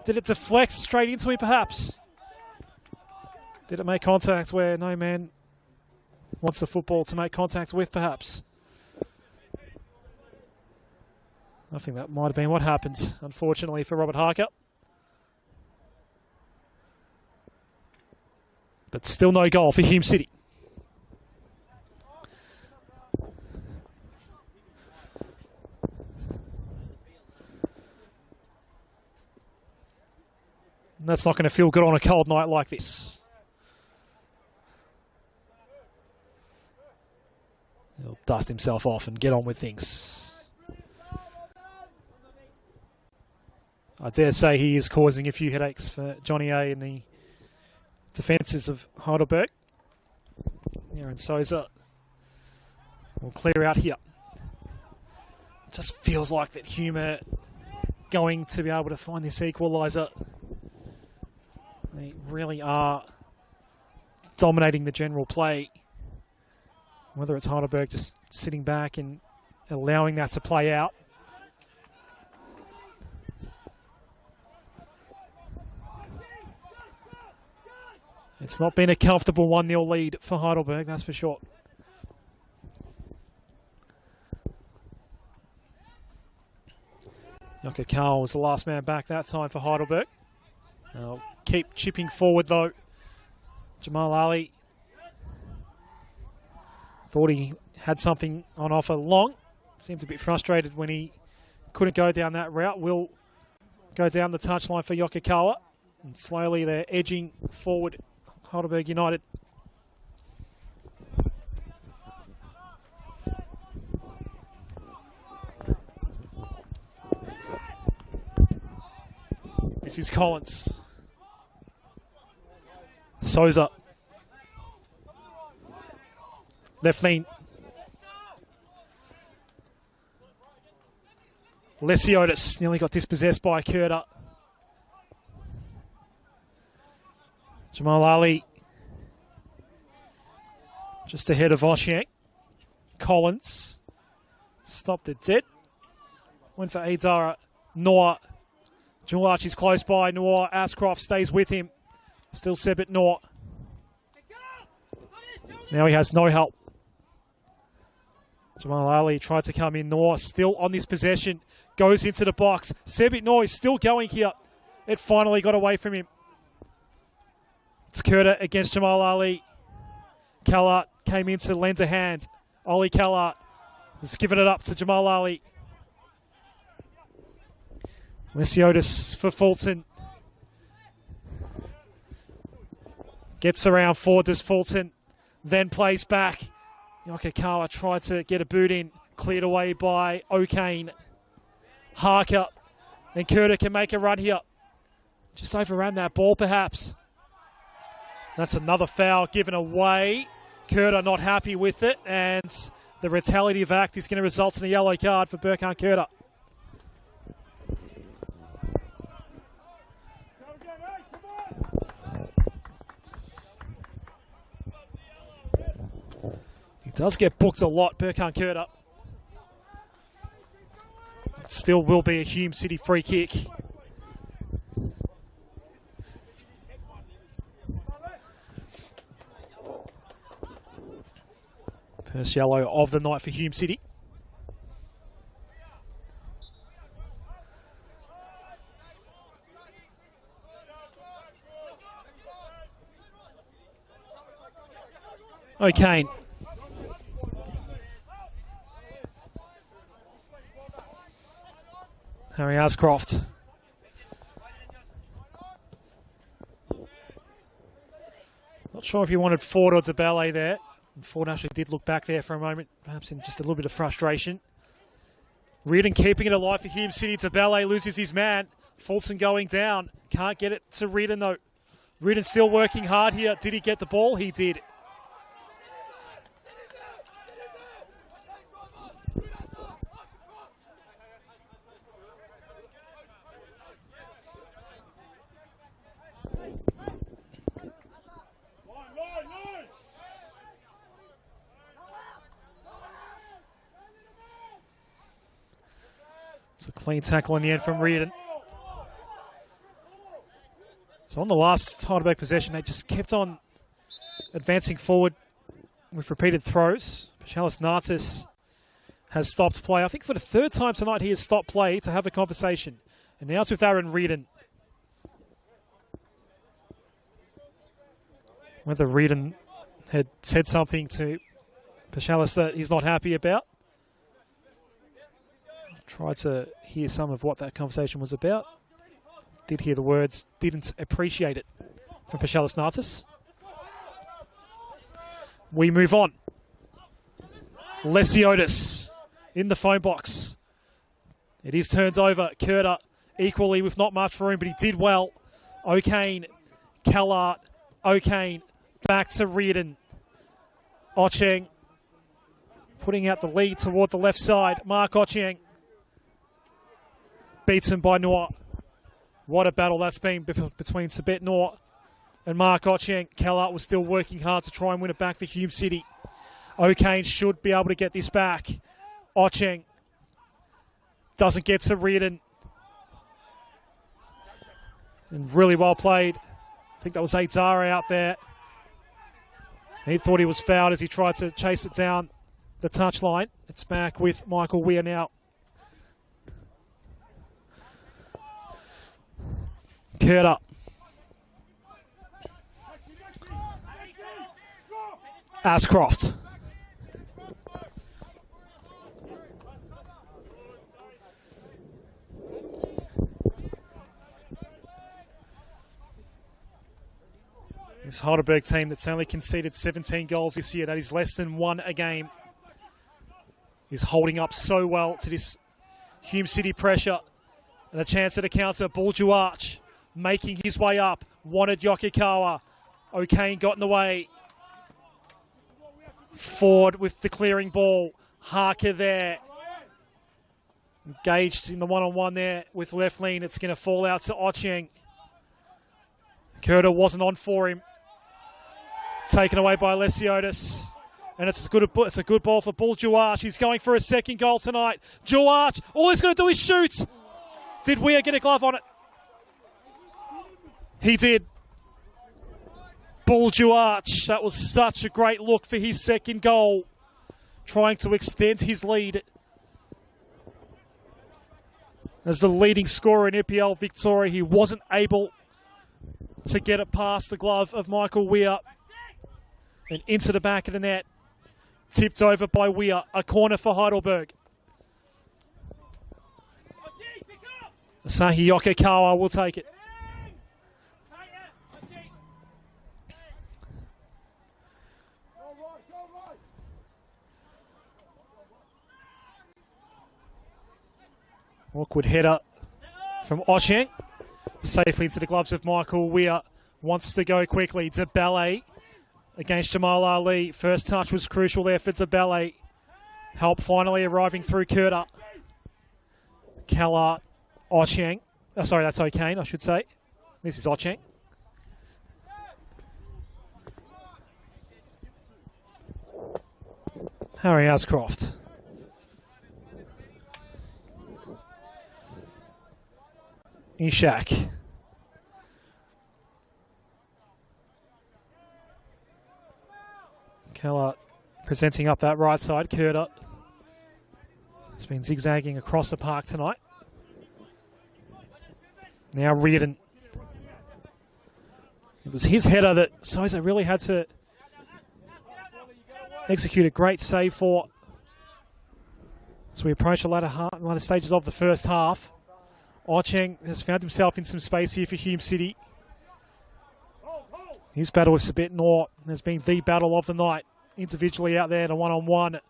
Did it deflect straight into him, perhaps? Did it make contact where no man wants the football to make contact with, perhaps? I think that might have been what happened, unfortunately, for Robert Harker. But still no goal for Hume City. And that's not going to feel good on a cold night like this. He'll dust himself off and get on with things. I dare say he is causing a few headaches for Johnny A and the defences of Heidelberg. Aaron Souza will clear out here. Just feels like that Hume are going to be able to find this equaliser. They really are dominating the general play. Whether it's Heidelberg just sitting back and allowing that to play out. It's not been a comfortable 1-0 lead for Heidelberg, that's for sure. Yoka Karl was the last man back that time for Heidelberg. They'll keep chipping forward though. Jamal Ali thought he had something on offer long. Seemed a bit frustrated when he couldn't go down that route. Will go down the touchline for Yokokawa. And slowly they're edging forward, Heidelberg United. This is Collins. Souza. Left lean. Lesiotis nearly got dispossessed by Curta. Jamal Ali just ahead of Oshiak. Collins stopped it dead. Went for Aidara. Noah. Jewel Archie's close by. Noah Ashcroft stays with him. Still Sebit Noah. Now he has no help. Jamal Ali tried to come in. Noah still on this possession. Goes into the box. Sebit Noah is still going here. It finally got away from him. It's Curta against Jamal Ali. Kallart came in to lend a hand. Ollie Kallart has given it up to Jamal Ali. Lesiotis for Fulton. Gets around forward, does Fulton. Then plays back. Yokokawa tried to get a boot in. Cleared away by O'Kane. Harker. And Curta can make a run here. Just overran that ball perhaps. That's another foul given away. Curta not happy with it. And the retaliative act is going to result in a yellow card for Burkhan Curta. He does get booked a lot, Burkhan Curta. It still will be a Hume City free kick. First yellow of the night for Hume City. O'Kane. Harry Ashcroft. Not sure if you wanted Ford or DeBalle there. Ford actually did look back there for a moment, perhaps in just a little bit of frustration. Reardon keeping it alive for Hume City. Tabele loses his man. Fulton going down. Can't get it to Reardon though. Reardon still working hard here. Did he get the ball? He did. It's a clean tackle in the end from Reardon. So on the last Heidelberg possession, they just kept on advancing forward with repeated throws. Paschalis Nartis has stopped play. I think for the third time tonight he has stopped play to have a conversation. And now it's with Aaron Reardon. Whether Reardon had said something to Paschalis that he's not happy about. Tried to hear some of what that conversation was about. Did hear the words, didn't appreciate it from Paschalis Nartis. We move on. Lesiotis in the phone box. It is turned over. Curter equally with not much room, but he did well. O'Kane, Callart, O'Kane, back to Reardon. Ocheng putting out the lead toward the left side. Mark Ocheng beaten by Noor. What a battle that's been between Sabet Noor and Mark Ocheng. Callart was still working hard to try and win it back for Hume City. O'Kane should be able to get this back. Ocheng doesn't get to Reardon. And really well played. I think that was Aidara out there. He thought he was fouled as he tried to chase it down the touchline. It's back with Michael Weir now. Curter. Ascroft. This Heidelberg team that's only conceded 17 goals this year, that is less than one a game, is holding up so well to this Hume City pressure. And a chance at a counter. Buljuarch making his way up. Wanted Yokokawa. O'Kane got in the way. Ford with the clearing ball. Harker there. Engaged in the one-on-one there with left lean. It's going to fall out to Ocheng. Curter wasn't on for him. Taken away by Lesiotis. And it's a good ball for Buljuarch. He's going for a second goal tonight. Juarch, all he's going to do is shoot. Did Weir get a glove on it? He did. Buljuarch, that was such a great look for his second goal. Trying to extend his lead as the leading scorer in NPL Victoria. He wasn't able to get it past the glove of Michael Weir and into the back of the net. Tipped over by Weir. A corner for Heidelberg. Asahi Yokokawa will take it. Awkward header from Ocheng. Safely into the gloves of Michael Weir. Wants to go quickly. Tabele against Jamal Ali. First touch was crucial there for Tabele. Help finally arriving through Curter. Callart. Ocheng. Oh, sorry, that's O'Kane, I should say. This is Ocheng. Harry Ascroft. Ishak. Callart presenting up that right side. Curter has been zigzagging across the park tonight. Now Reardon. It was his header that Sosa really had to execute a great save for as we approach the latter stages of the first half. Ocheng has found himself in some space here for Hume City. His battle with Sabet Noor has been the battle of the night. individually out there to one-on-one.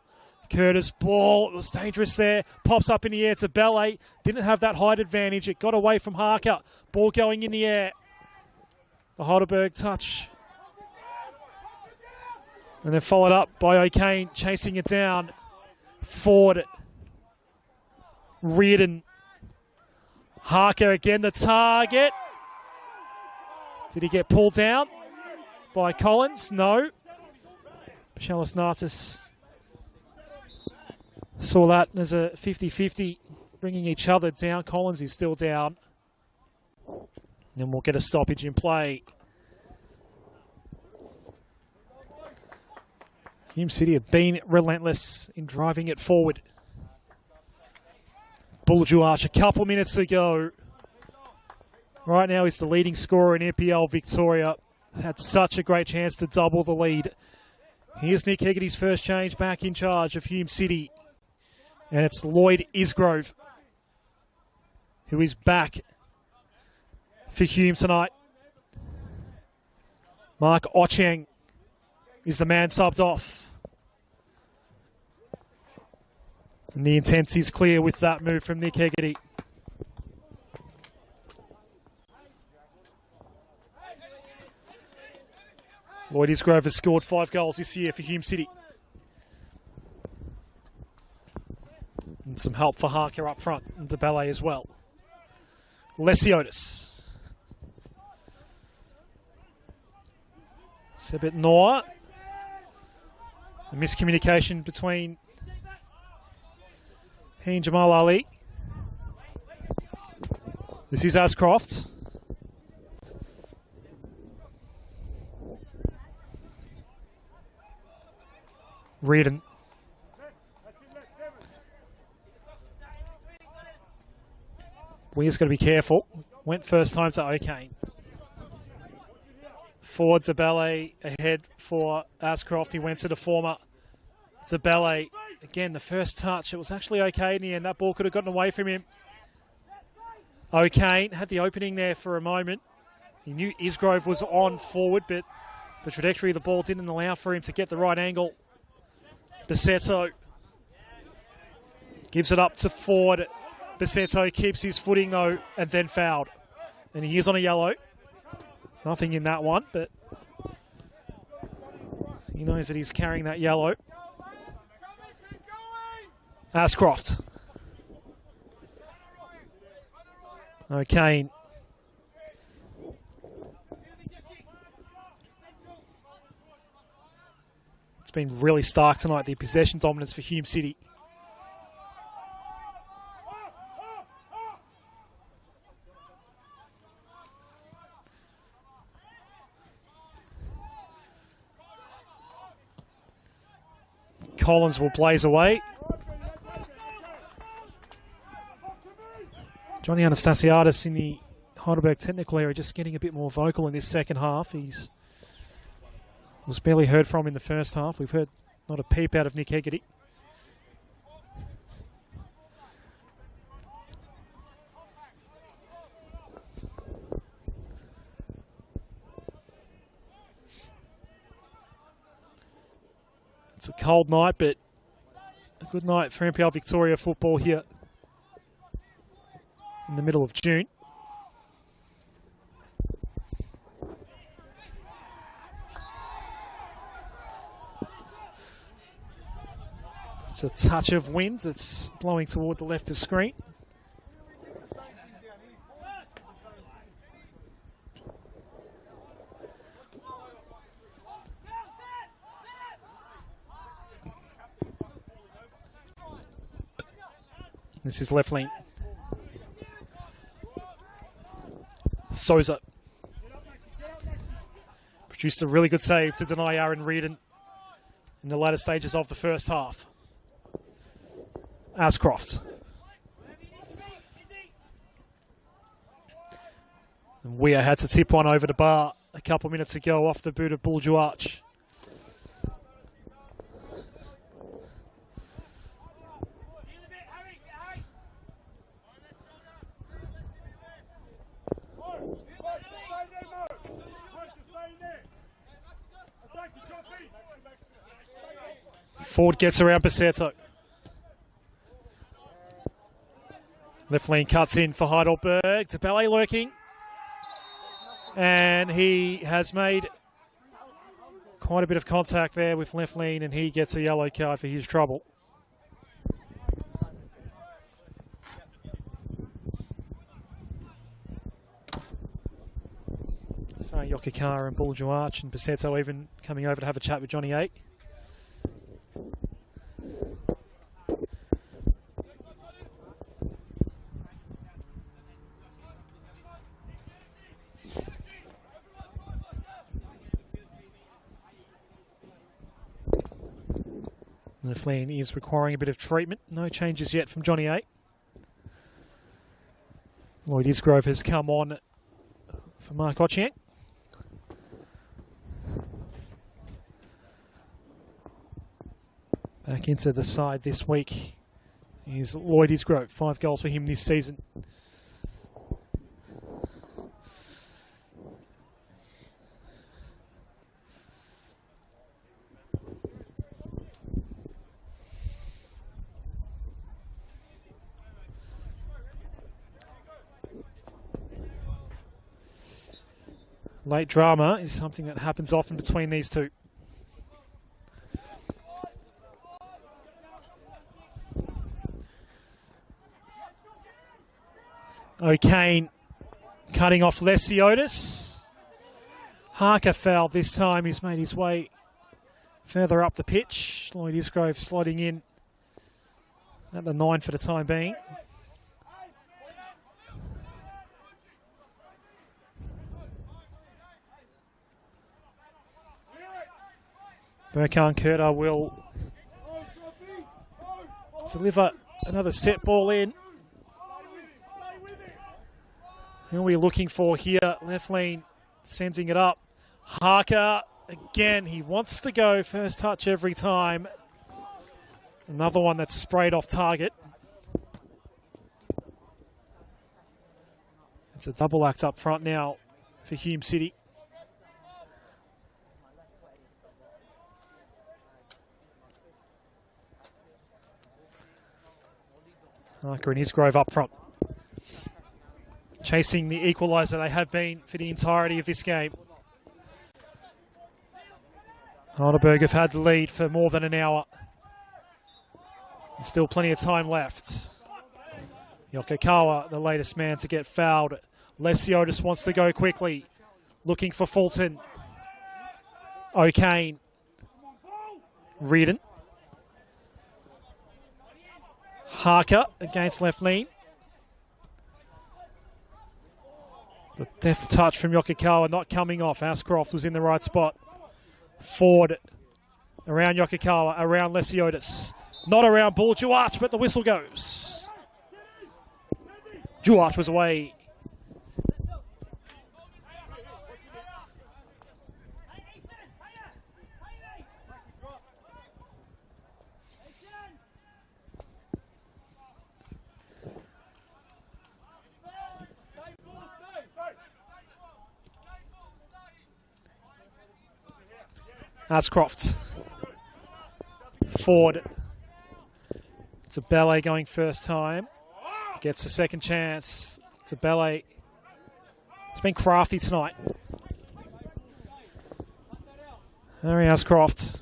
Curtis, ball, it was dangerous there. Pops up in the air to Ballet. Didn't have that height advantage. It got away from Harker. Ball going in the air. The Heidelberg touch. And then followed up by O'Kane, chasing it down. Ford. Reardon. Harker again, the target. Did he get pulled down by Collins? No. Pachalis Natas saw that as a 50-50, bringing each other down. Collins is still down. And then we'll get a stoppage in play. Hume City have been relentless in driving it forward. Buljuarch a couple minutes ago. Right now he's the leading scorer in NPL Victoria. Had such a great chance to double the lead. Here's Nick Hegarty's first change, back in charge of Hume City. And it's Lloyd Isgrove, who is back for Hume tonight. Mark Ocheng is the man subbed off. And the intent is clear with that move from Nick Hegarty. Lloyd Isgrove has scored 5 goals this year for Hume City. And some help for Harker up front and DeBallet as well. Lesiotis. Sebet Noah. A miscommunication between he and Jamal Ali. This is Ascroft. Reardon. Weir's got to be careful. Went first time to O'Kane. Forward to Ballet, ahead for Ascroft. He went to the former. To Ballet. Again, the first touch. It was actually okay in the end. That ball could have gotten away from him. O'Kane had the opening there for a moment. He knew Isgrove was on forward, but the trajectory of the ball didn't allow for him to get the right angle. Bassetto gives it up to Ford. Bassetto keeps his footing though, and then fouled. And he is on a yellow. Nothing in that one, but he knows that he's carrying that yellow. Ascroft. O'Kane. It's been really stark tonight, the possession dominance for Hume City. Collins will blaze away. Johnny Anastasiadis in the Heidelberg technical area just getting a bit more vocal in this second half. He's was barely heard from in the first half. We've heard not a peep out of Nick Hegarty. It's a cold night, but a good night for NPL Victoria football here in the middle of June. It's a touch of wind that's blowing toward the left of screen. This is left lane. Souza produced a really good save to deny Aaron Reardon in the latter stages of the first half. Ascroft. And Weir had to tip one over the bar a couple minutes ago off the boot of Buljuarch. Ford gets around Passetto. Left lane cuts in for Heidelberg. Tabele lurking. And he has made quite a bit of contact there with left lane, and he gets a yellow card for his trouble. So Yokikawa and Buljuarch and Passetto even coming over to have a chat with Johnny 8. Left lane is requiring a bit of treatment. No changes yet from Johnny 8. Lloyd Isgrove has come on for Mark Ochieng. Back into the side this week is Lloyd Isgrove. 5 goals for him this season. Late drama is something that happens often between these two. O'Kane cutting off Lesiotis. Harker fouled this time. He's made his way further up the pitch. Lloyd Isgrove sliding in at the 9 for the time being. Burkhan Kurta will deliver another set ball in. Who are we looking for here? Left lane sending it up. Harker, again, he wants to go first touch every time. Another one that's sprayed off target. It's a double act up front now for Hume City. Harker and Isgrove up front. Chasing the equaliser they have been for the entirety of this game. Heidelberg have had the lead for more than an hour. And still plenty of time left. Yokikawa, the latest man to get fouled. Lesiotis wants to go quickly. Looking for Fulton. O'Kane. Reardon. Harker against left lane. The deft touch from Yokikawa not coming off. Ashcroft was in the right spot. Ford around Yokikawa, around Lesiotis. Not around Buljuarch, but the whistle goes. Juarch was away. Ashcroft. Ford. Tabele going first time. Gets a second chance. Tabele. It's been crafty tonight. Harry Ashcroft.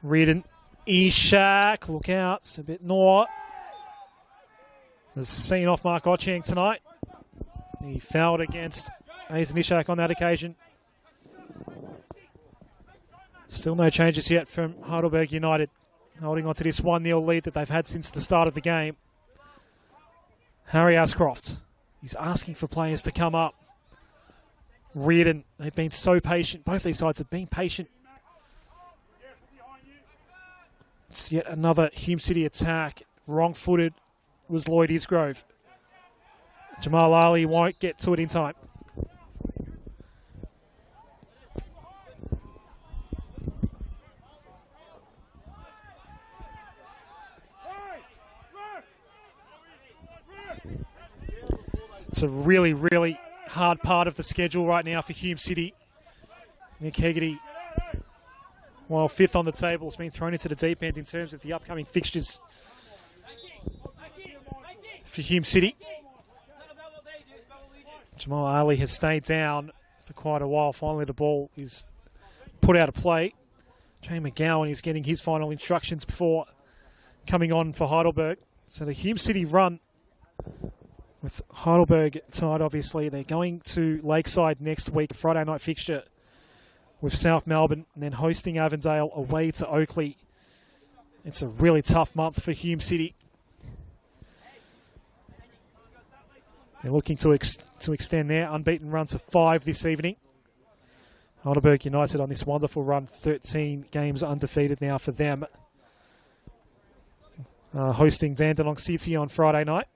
Reardon. Ishak. Look out. It's a bit gnaw. Has seen off Mark Ochieng tonight. He fouled against Aizen Ishak on that occasion. Still no changes yet from Heidelberg United, holding on to this 1-0 lead that they've had since the start of the game. Harry Ashcroft, he's asking for players to come up. Reardon, they've been so patient. Both these sides have been patient. It's yet another Hume City attack. Wrong-footed was Lloyd Isgrove. Jamal Ali won't get to it in time. It's a really, really hard part of the schedule right now for Hume City. Nick Hegarty, while 5th on the table, has been thrown into the deep end in terms of the upcoming fixtures for Hume City. Jamal Ali has stayed down for quite a while. Finally, the ball is put out of play. Jay McGowan is getting his final instructions before coming on for Heidelberg. So the Hume City run, with Heidelberg tied, obviously. They're going to Lakeside next week, Friday night fixture with South Melbourne, and then hosting Avondale away to Oakley. It's a really tough month for Hume City. They're looking to extend their unbeaten run to 5 this evening. Heidelberg United on this wonderful run, 13 games undefeated now for them. Hosting Dandenong City on Friday night.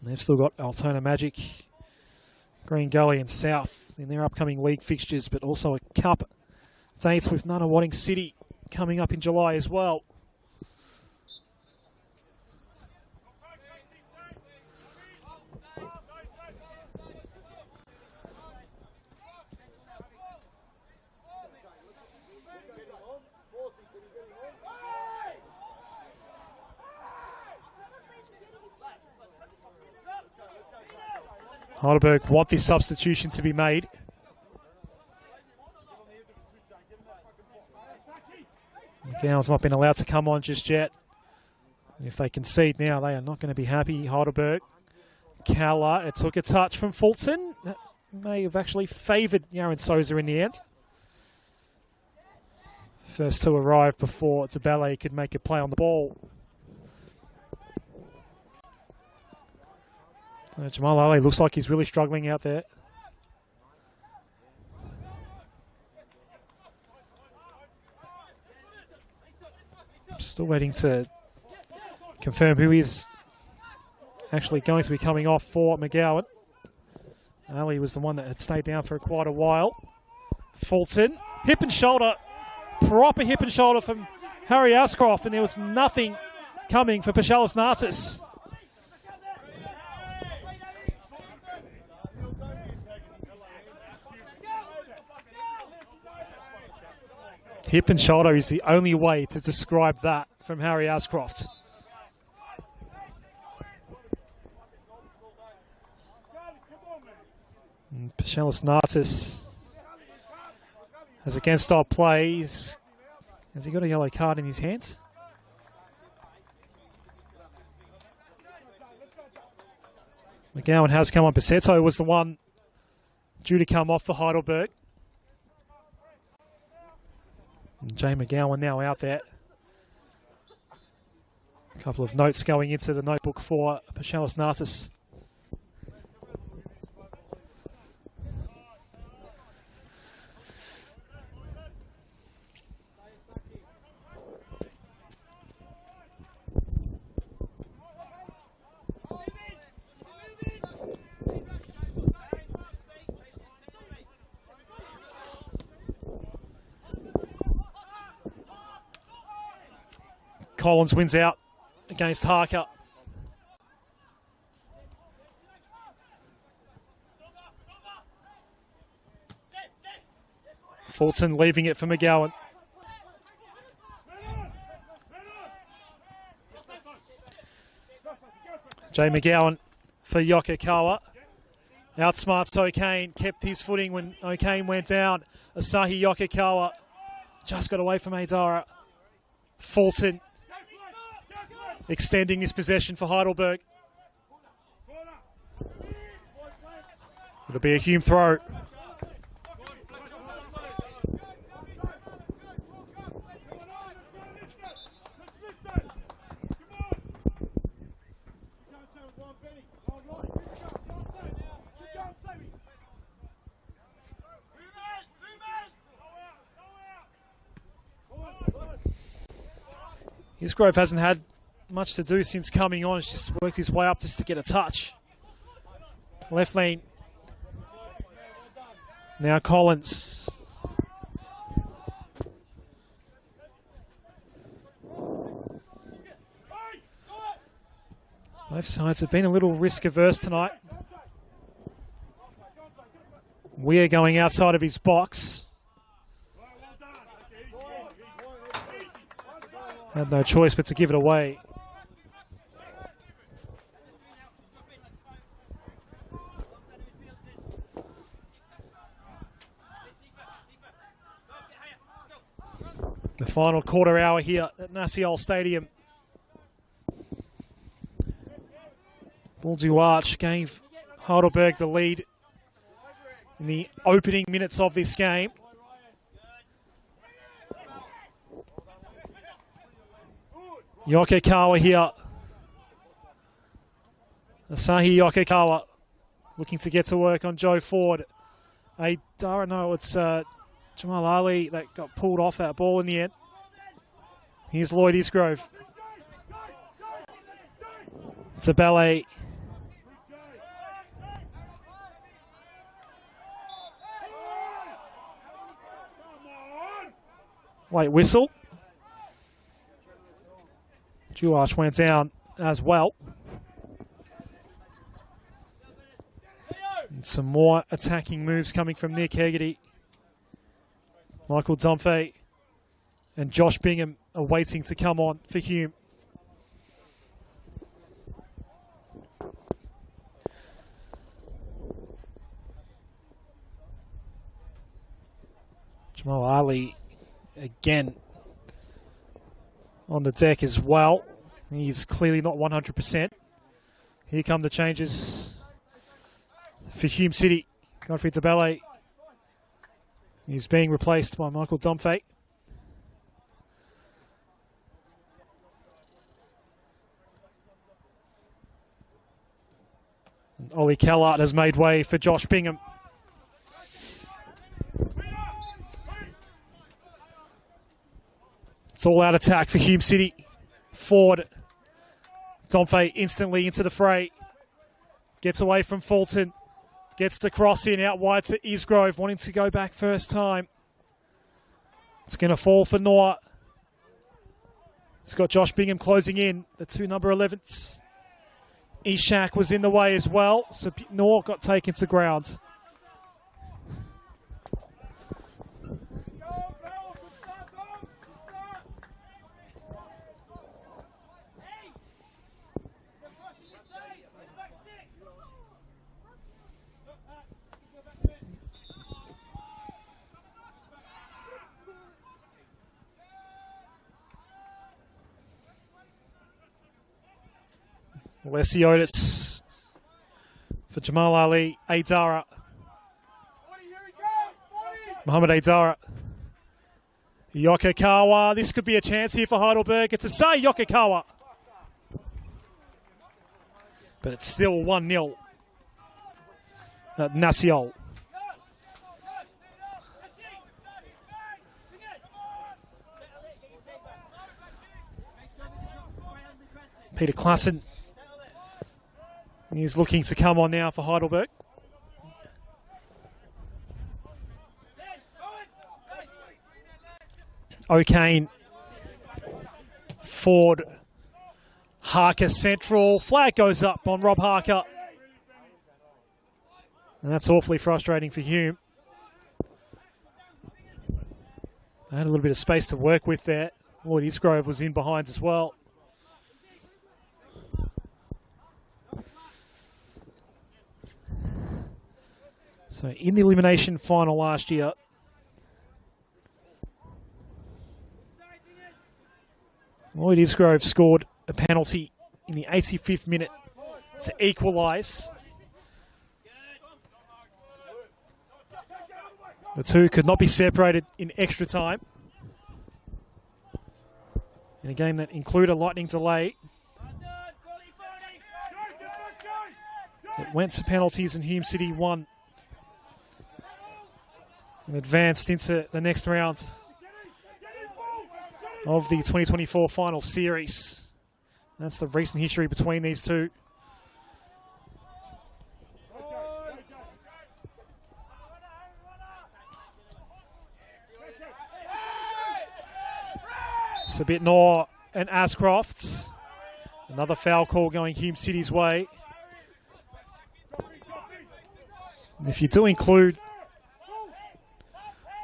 And they've still got Altona Magic, Green Gully and South in their upcoming league fixtures, but also a cup dates with Nunawading City coming up in July as well. Heidelberg want this substitution to be made. McGowan's not been allowed to come on just yet. If they concede now, they are not going to be happy. Heidelberg. Calla, it took a touch from Fulton. That may have actually favoured Yaron Souza in the end. First to arrive before DeBalle could make a play on the ball. Jamal Ali looks like he's really struggling out there. Still waiting to confirm who is actually going to be coming off for McGowan. Ali was the one that had stayed down for quite a while. Fulton, hip and shoulder, proper hip and shoulder from Harry Ascroft, and there was nothing coming for Pashalis Nartis. Hip and shoulder is the only way to describe that from Harry Ascroft. Pashalis Nartis has against our plays. Has he got a yellow card in his hand? McGowan has come on. Passetto was the one due to come off for Heidelberg. And Jay McGowan now out there. A couple of notes going into the notebook for Pashalis Nartis. Collins wins out against Harker. Fulton leaving it for McGowan. Jay McGowan for Yokokawa. Outsmarts O'Kane, kept his footing when O'Kane went down. Asahi Yokokawa just got away from Adara. Fulton extending this possession for Heidelberg. It'll be a Hume throw. Hisgrove hasn't had much to do since coming on. He's just worked his way up just to get a touch. Left lane. Now Collins. Both sides have been a little risk averse tonight. We're going outside of his box. Had no choice but to give it away. The final quarter hour here at Naciol Stadium. Bull du Arch gave Heidelberg the lead in the opening minutes of this game. Yokokawa here. Asahi Yokokawa looking to get to work on Joe Ford. Dara, no, it's Jamal Ali that got pulled off that ball in the end. Here's Lloyd Isgrove. It's a ballet. Late whistle. Duarch went down as well. And some more attacking moves coming from Nick Hegarty. Michael Dunphy and Josh Bingham are waiting to come on for Hume. Jamal Ali again on the deck as well. He's clearly not 100%. Here come the changes for Hume City. Godfrey Tabele. He's being replaced by Michael Dunphy. And Ollie Callart has made way for Josh Bingham. It's all out attack for Hume City. Ford. Dunphy instantly into the fray. Gets away from Fulton. Gets the cross in out wide to Isgrove, wanting to go back first time. It's going to fall for Noah. It's got Josh Bingham closing in, the two number 11s. Ishak was in the way as well, so Noah got taken to ground. Lesiotis for Jamal Ali, Adara. Mohamed Adara. Yokokawa, this could be a chance here for Heidelberg. It's Asai Yokokawa. But it's still 1-0 at Naciol. Peter Klassen. He's looking to come on now for Heidelberg. O'Kane. Ford. Harker central. Flag goes up on Rob Harker. And that's awfully frustrating for Hume. They had a little bit of space to work with there. Lloyd Isgrove was in behind as well. So in the elimination final last year, Lloyd Isgrove scored a penalty in the 85th minute to equalise. The two could not be separated in extra time. In a game that included a lightning delay. It went to penalties and Hume City won. And advanced into the next round of the 2024 final series. That's the recent history between these two. Sabitnor and Ascroft. Another foul call going Hume City's way. And if you do include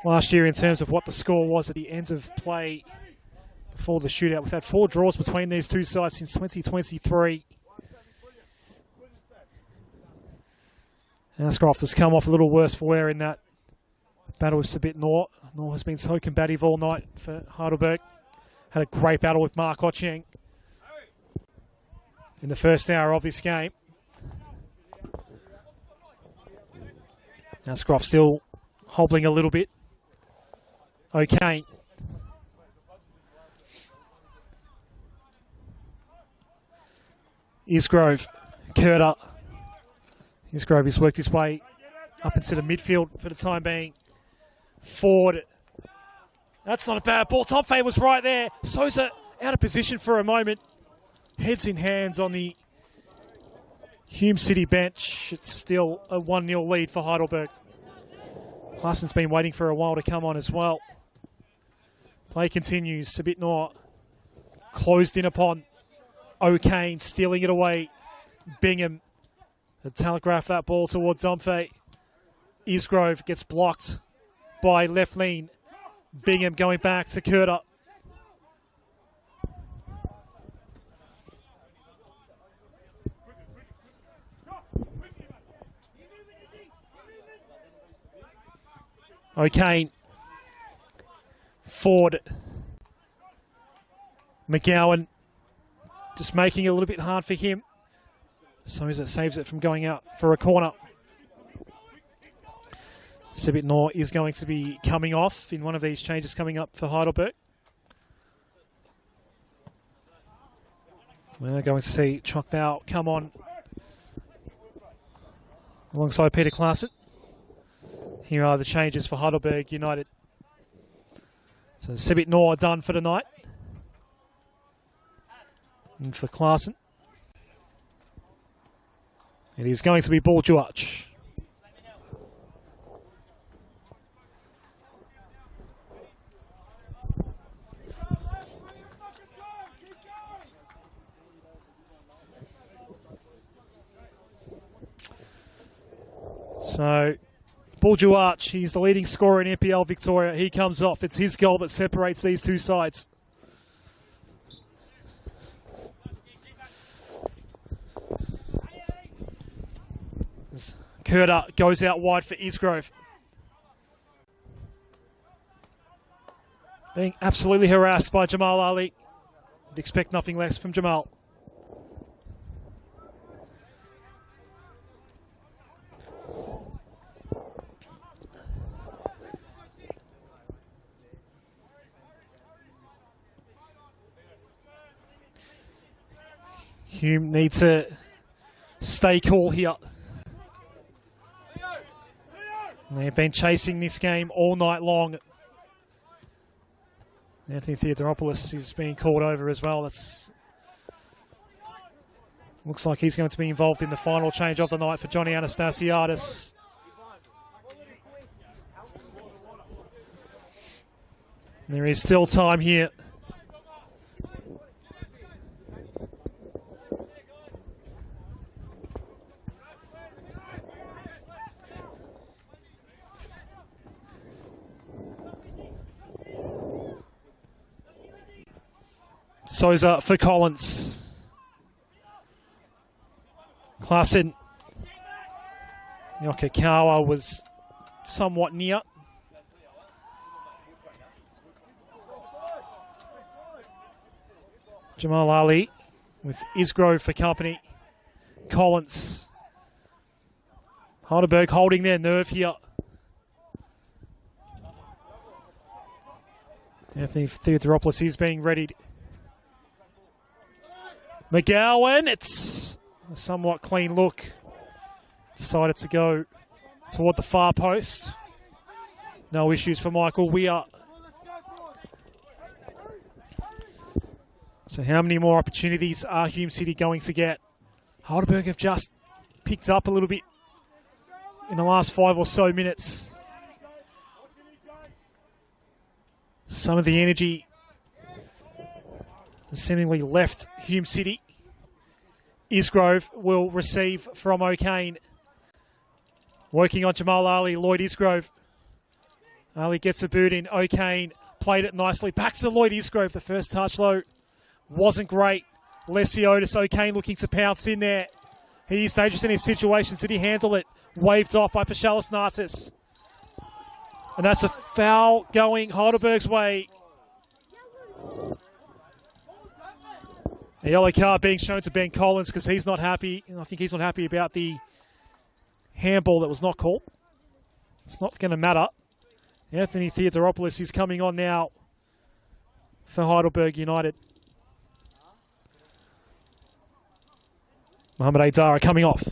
last year in terms of what the score was at the end of play before the shootout. We've had 4 draws between these two sides since 2023. Ashcroft has come off a little worse for wear in that battle with Sabit Nor. Nor has been so combative all night for Heidelberg. Had a great battle with Mark Ocheng in the first hour of this game. Ashcroft still hobbling a little bit. Okay. Isgrove, Curter. Isgrove has worked his way up into the midfield for the time being. Ford. That's not a bad ball. Topfay was right there. Souza out of position for a moment. Heads in hands on the Hume City bench. It's still a 1-0 lead for Heidelberg. Klassen's been waiting for a while to come on as well. Play continues. Sabit Nor closed in upon O'Kane, stealing it away. Bingham to telegraph that ball towards Dumfey. Isgrove gets blocked by left lean. Bingham going back to Curter. O'Kane. Ford. McGowan. Just making it a little bit hard for him. Souza saves it from going out for a corner. Sabit Nor is going to be coming off in one of these changes coming up for Heidelberg. We're going to see Choctaw come on alongside Peter Klassen. Here are the changes for Heidelberg United. So Sabit Nor done for tonight. And for Klassen, it is going to be Buljuach. So, Buljuach, he's the leading scorer in NPL Victoria. He comes off. It's his goal that separates these two sides. Curter goes out wide for Isgrove. Being absolutely harassed by Jamal Ali. You'd expect nothing less from Jamal. Hume needs to stay cool here. They've been chasing this game all night long. Anthony Theodoropoulos is being called over as well. That's looks like he's going to be involved in the final change of the night for Johnny Anastasiadis. There is still time here. Souza for Collins. Klassen. Yokokawa was somewhat near. Jamal Ali with Isgrove for company. Collins. Heidelberg holding their nerve here. Anthony Theodoropoulos is being readied. McGowan, it's a somewhat clean look. Decided to go toward the far post. No issues for Michael Weir. So how many more opportunities are Hume City going to get? Heidelberg have just picked up a little bit in the last 5 or so minutes. Some of the energy seemingly left Hume City. Isgrove will receive from O'Kane. Working on Jamal Ali, Lloyd Isgrove. Ali gets a boot in. O'Kane played it nicely. Back to Lloyd Isgrove. The first touch, though, wasn't great. Lesiotis, O'Kane looking to pounce in there. He is dangerous in his situations. Did he handle it? Waved off by Pashalis Nartis. And that's a foul going Heidelberg's way. A yellow card being shown to Ben Collins because he's not happy. I think he's not happy about the handball that was not called. It's not going to matter. Anthony Theodoropoulos is coming on now for Heidelberg United. Mohamed Aidara coming off.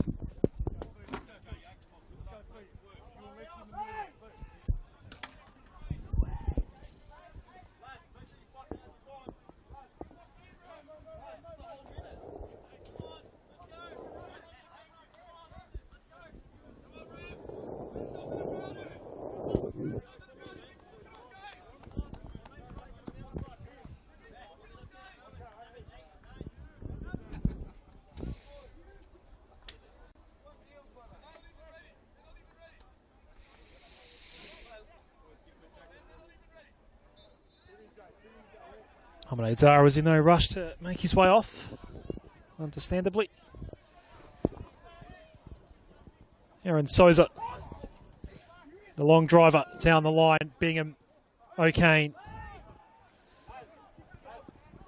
Mohamed Aidara was in no rush to make his way off, understandably. Aaron Souza, the long driver down the line. Bingham, O'Kane.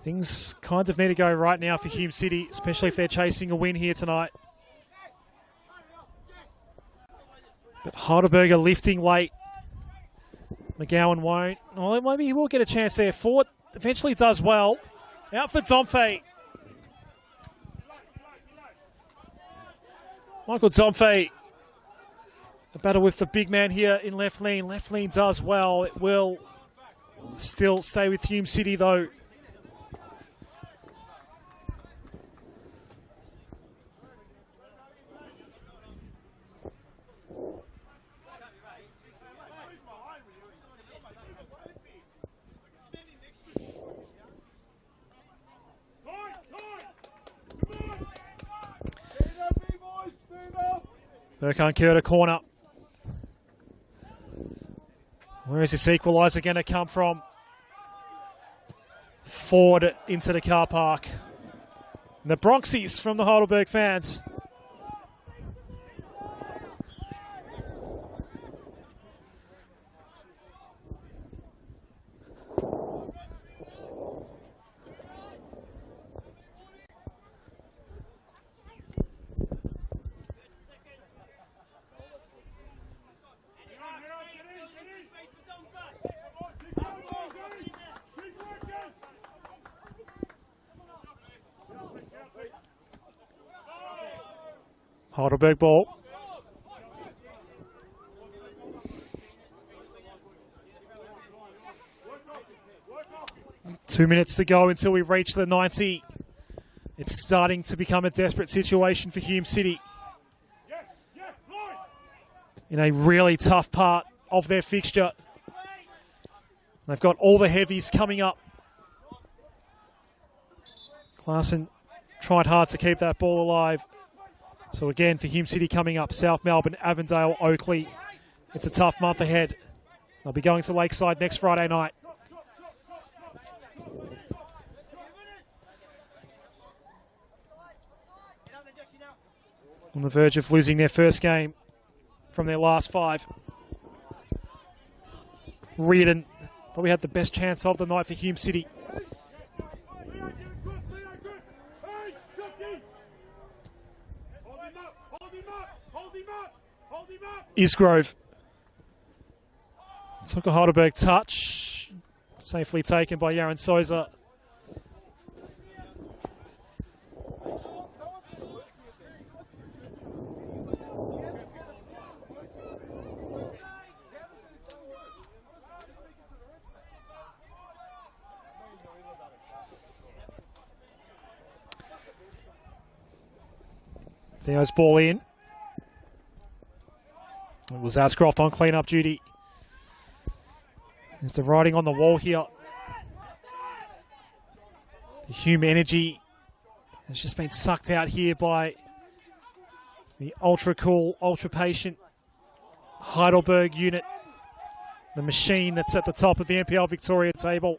Things kind of need to go right now for Hume City, especially if they're chasing a win here tonight. But Heidelberg are lifting late. McGowan won't. Oh, maybe he will get a chance there. Ford eventually does well. Out for Domfe. Michael Domfe. A battle with the big man here in left lane. Left lane does well. It will still stay with Hume City though. Burkhan Curta corner. Where is this equaliser going to come from? Forward into the car park. And the Bronxies from the Heidelberg fans. Heidelberg ball. Two minutes to go until we reach the 90. It's starting to become a desperate situation for Hume City. In a really tough part of their fixture. They've got all the heavies coming up. Klaassen tried hard to keep that ball alive. So again, for Hume City coming up, South Melbourne, Avondale, Oakley. It's a tough month ahead. They'll be going to Lakeside next Friday night. On the verge of losing their first game from their last 5. Reardon probably had the best chance of the night for Hume City. Isgrove took a Heidelberg touch, safely taken by Yaron Souza. Theo's ball in. It was Ascroft on clean-up duty. There's the writing on the wall here. The Hume energy has just been sucked out here by the ultra-cool, ultra-patient Heidelberg unit. the machine that's at the top of the NPL Victoria table.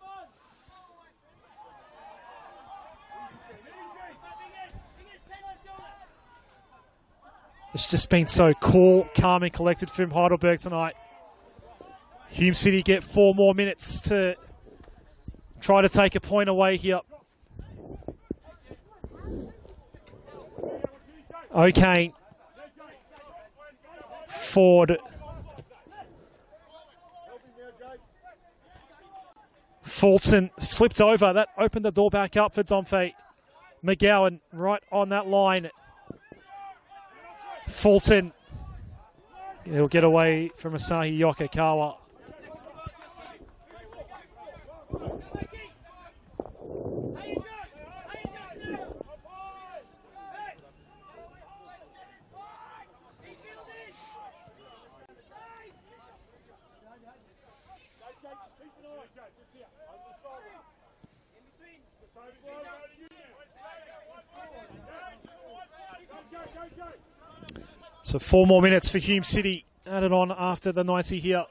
It's just been so cool, calm and collected from Heidelberg tonight. Hume City get 4 more minutes to try to take a point away here. O'Kane. Ford. Fulton slipped over. That opened the door back up for Domfe. McGowan right on that line. Fulton. He'll get away from Asahi Yokokawa. So 4 more minutes for Hume City added on after the 90 here.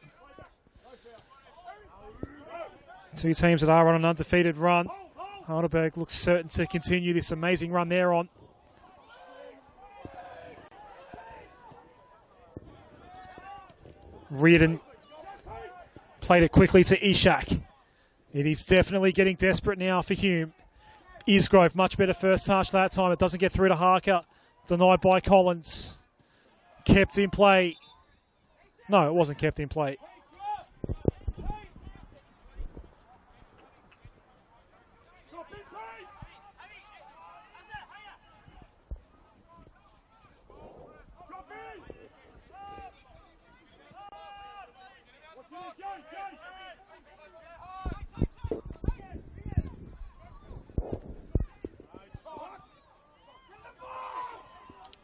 Two teams that are on an undefeated run. Heidelberg looks certain to continue this amazing run they're on. Reardon played it quickly to Ishak. It is definitely getting desperate now for Hume. Isgrove, much better first touch that time. It doesn't get through to Harker. Denied by Collins. Kept in play. No, it wasn't kept in play.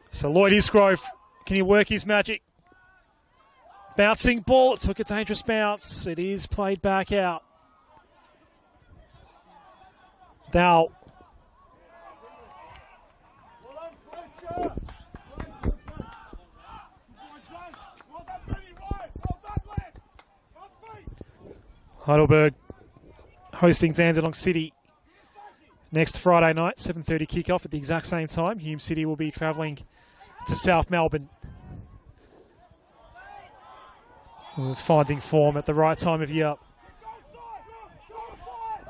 So Lloyd Isgrove, can he work his magic? Bouncing ball, it took a dangerous bounce. It is played back out. Dow. Heidelberg hosting Dandenong City next Friday night, 7:30 kickoff at the exact same time. Hume City will be travelling to South Melbourne. Finding form at the right time of year.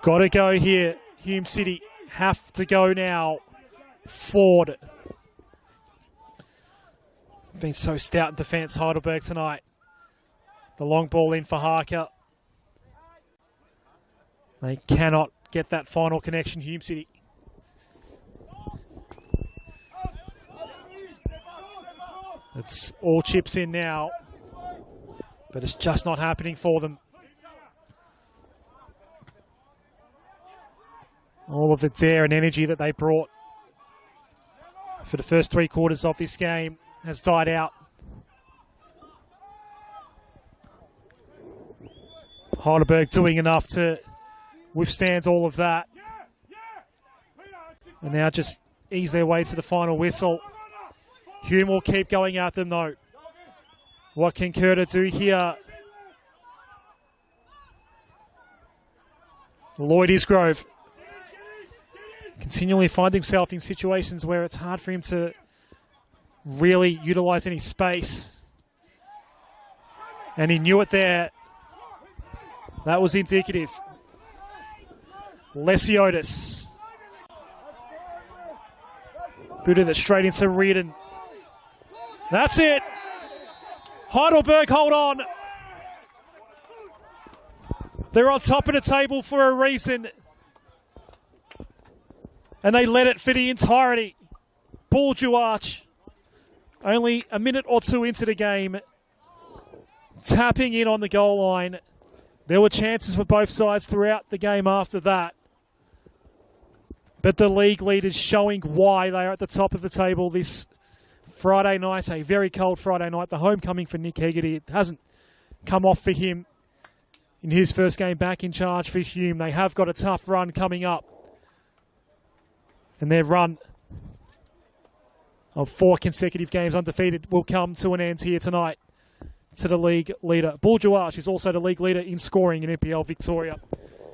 Got to go here. Hume City have to go now. Ford. Been so stout in defence, Heidelberg tonight. The long ball in for Harker. They cannot get that final connection, Hume City. It's all chips in now, but it's just not happening for them. All of the dare and energy that they brought for the first 3 quarters of this game has died out. Heidelberg doing enough to withstand all of that. And now just ease their way to the final whistle. Hume will keep going at them though. What can Curta do here? Lloyd Isgrove continually find himself in situations where it's hard for him to really utilise any space. And he knew it there. That was indicative. Lesiotis. Booted it straight into Reardon. That's it. Heidelberg hold on. They're on top of the table for a reason. And they let it for the entirety. Ball Duarch. Only a minute or 2 into the game. Tapping in on the goal line. There were chances for both sides throughout the game after that. But the league leaders showing why they are at the top of the table this Friday night, a very cold Friday night. The homecoming for Nick Hegarty, it hasn't come off for him in his first game back in charge for Hume. They have got a tough run coming up. And their run of 4 consecutive games undefeated will come to an end here tonight. to the league leader. Bourgeois is also the league leader in scoring in NPL Victoria.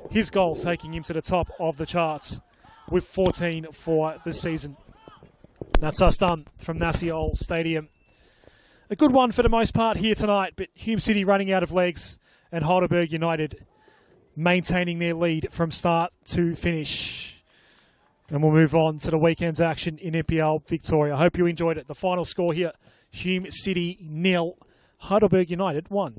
His goals taking him to the top of the charts with 14 for the season. That's us done from Nassiol Stadium. A good one for the most part here tonight, but Hume City running out of legs and Heidelberg United maintaining their lead from start to finish. And we'll move on to the weekend's action in NPL Victoria. I hope you enjoyed it. The final score here, Hume City 0, Heidelberg United 1.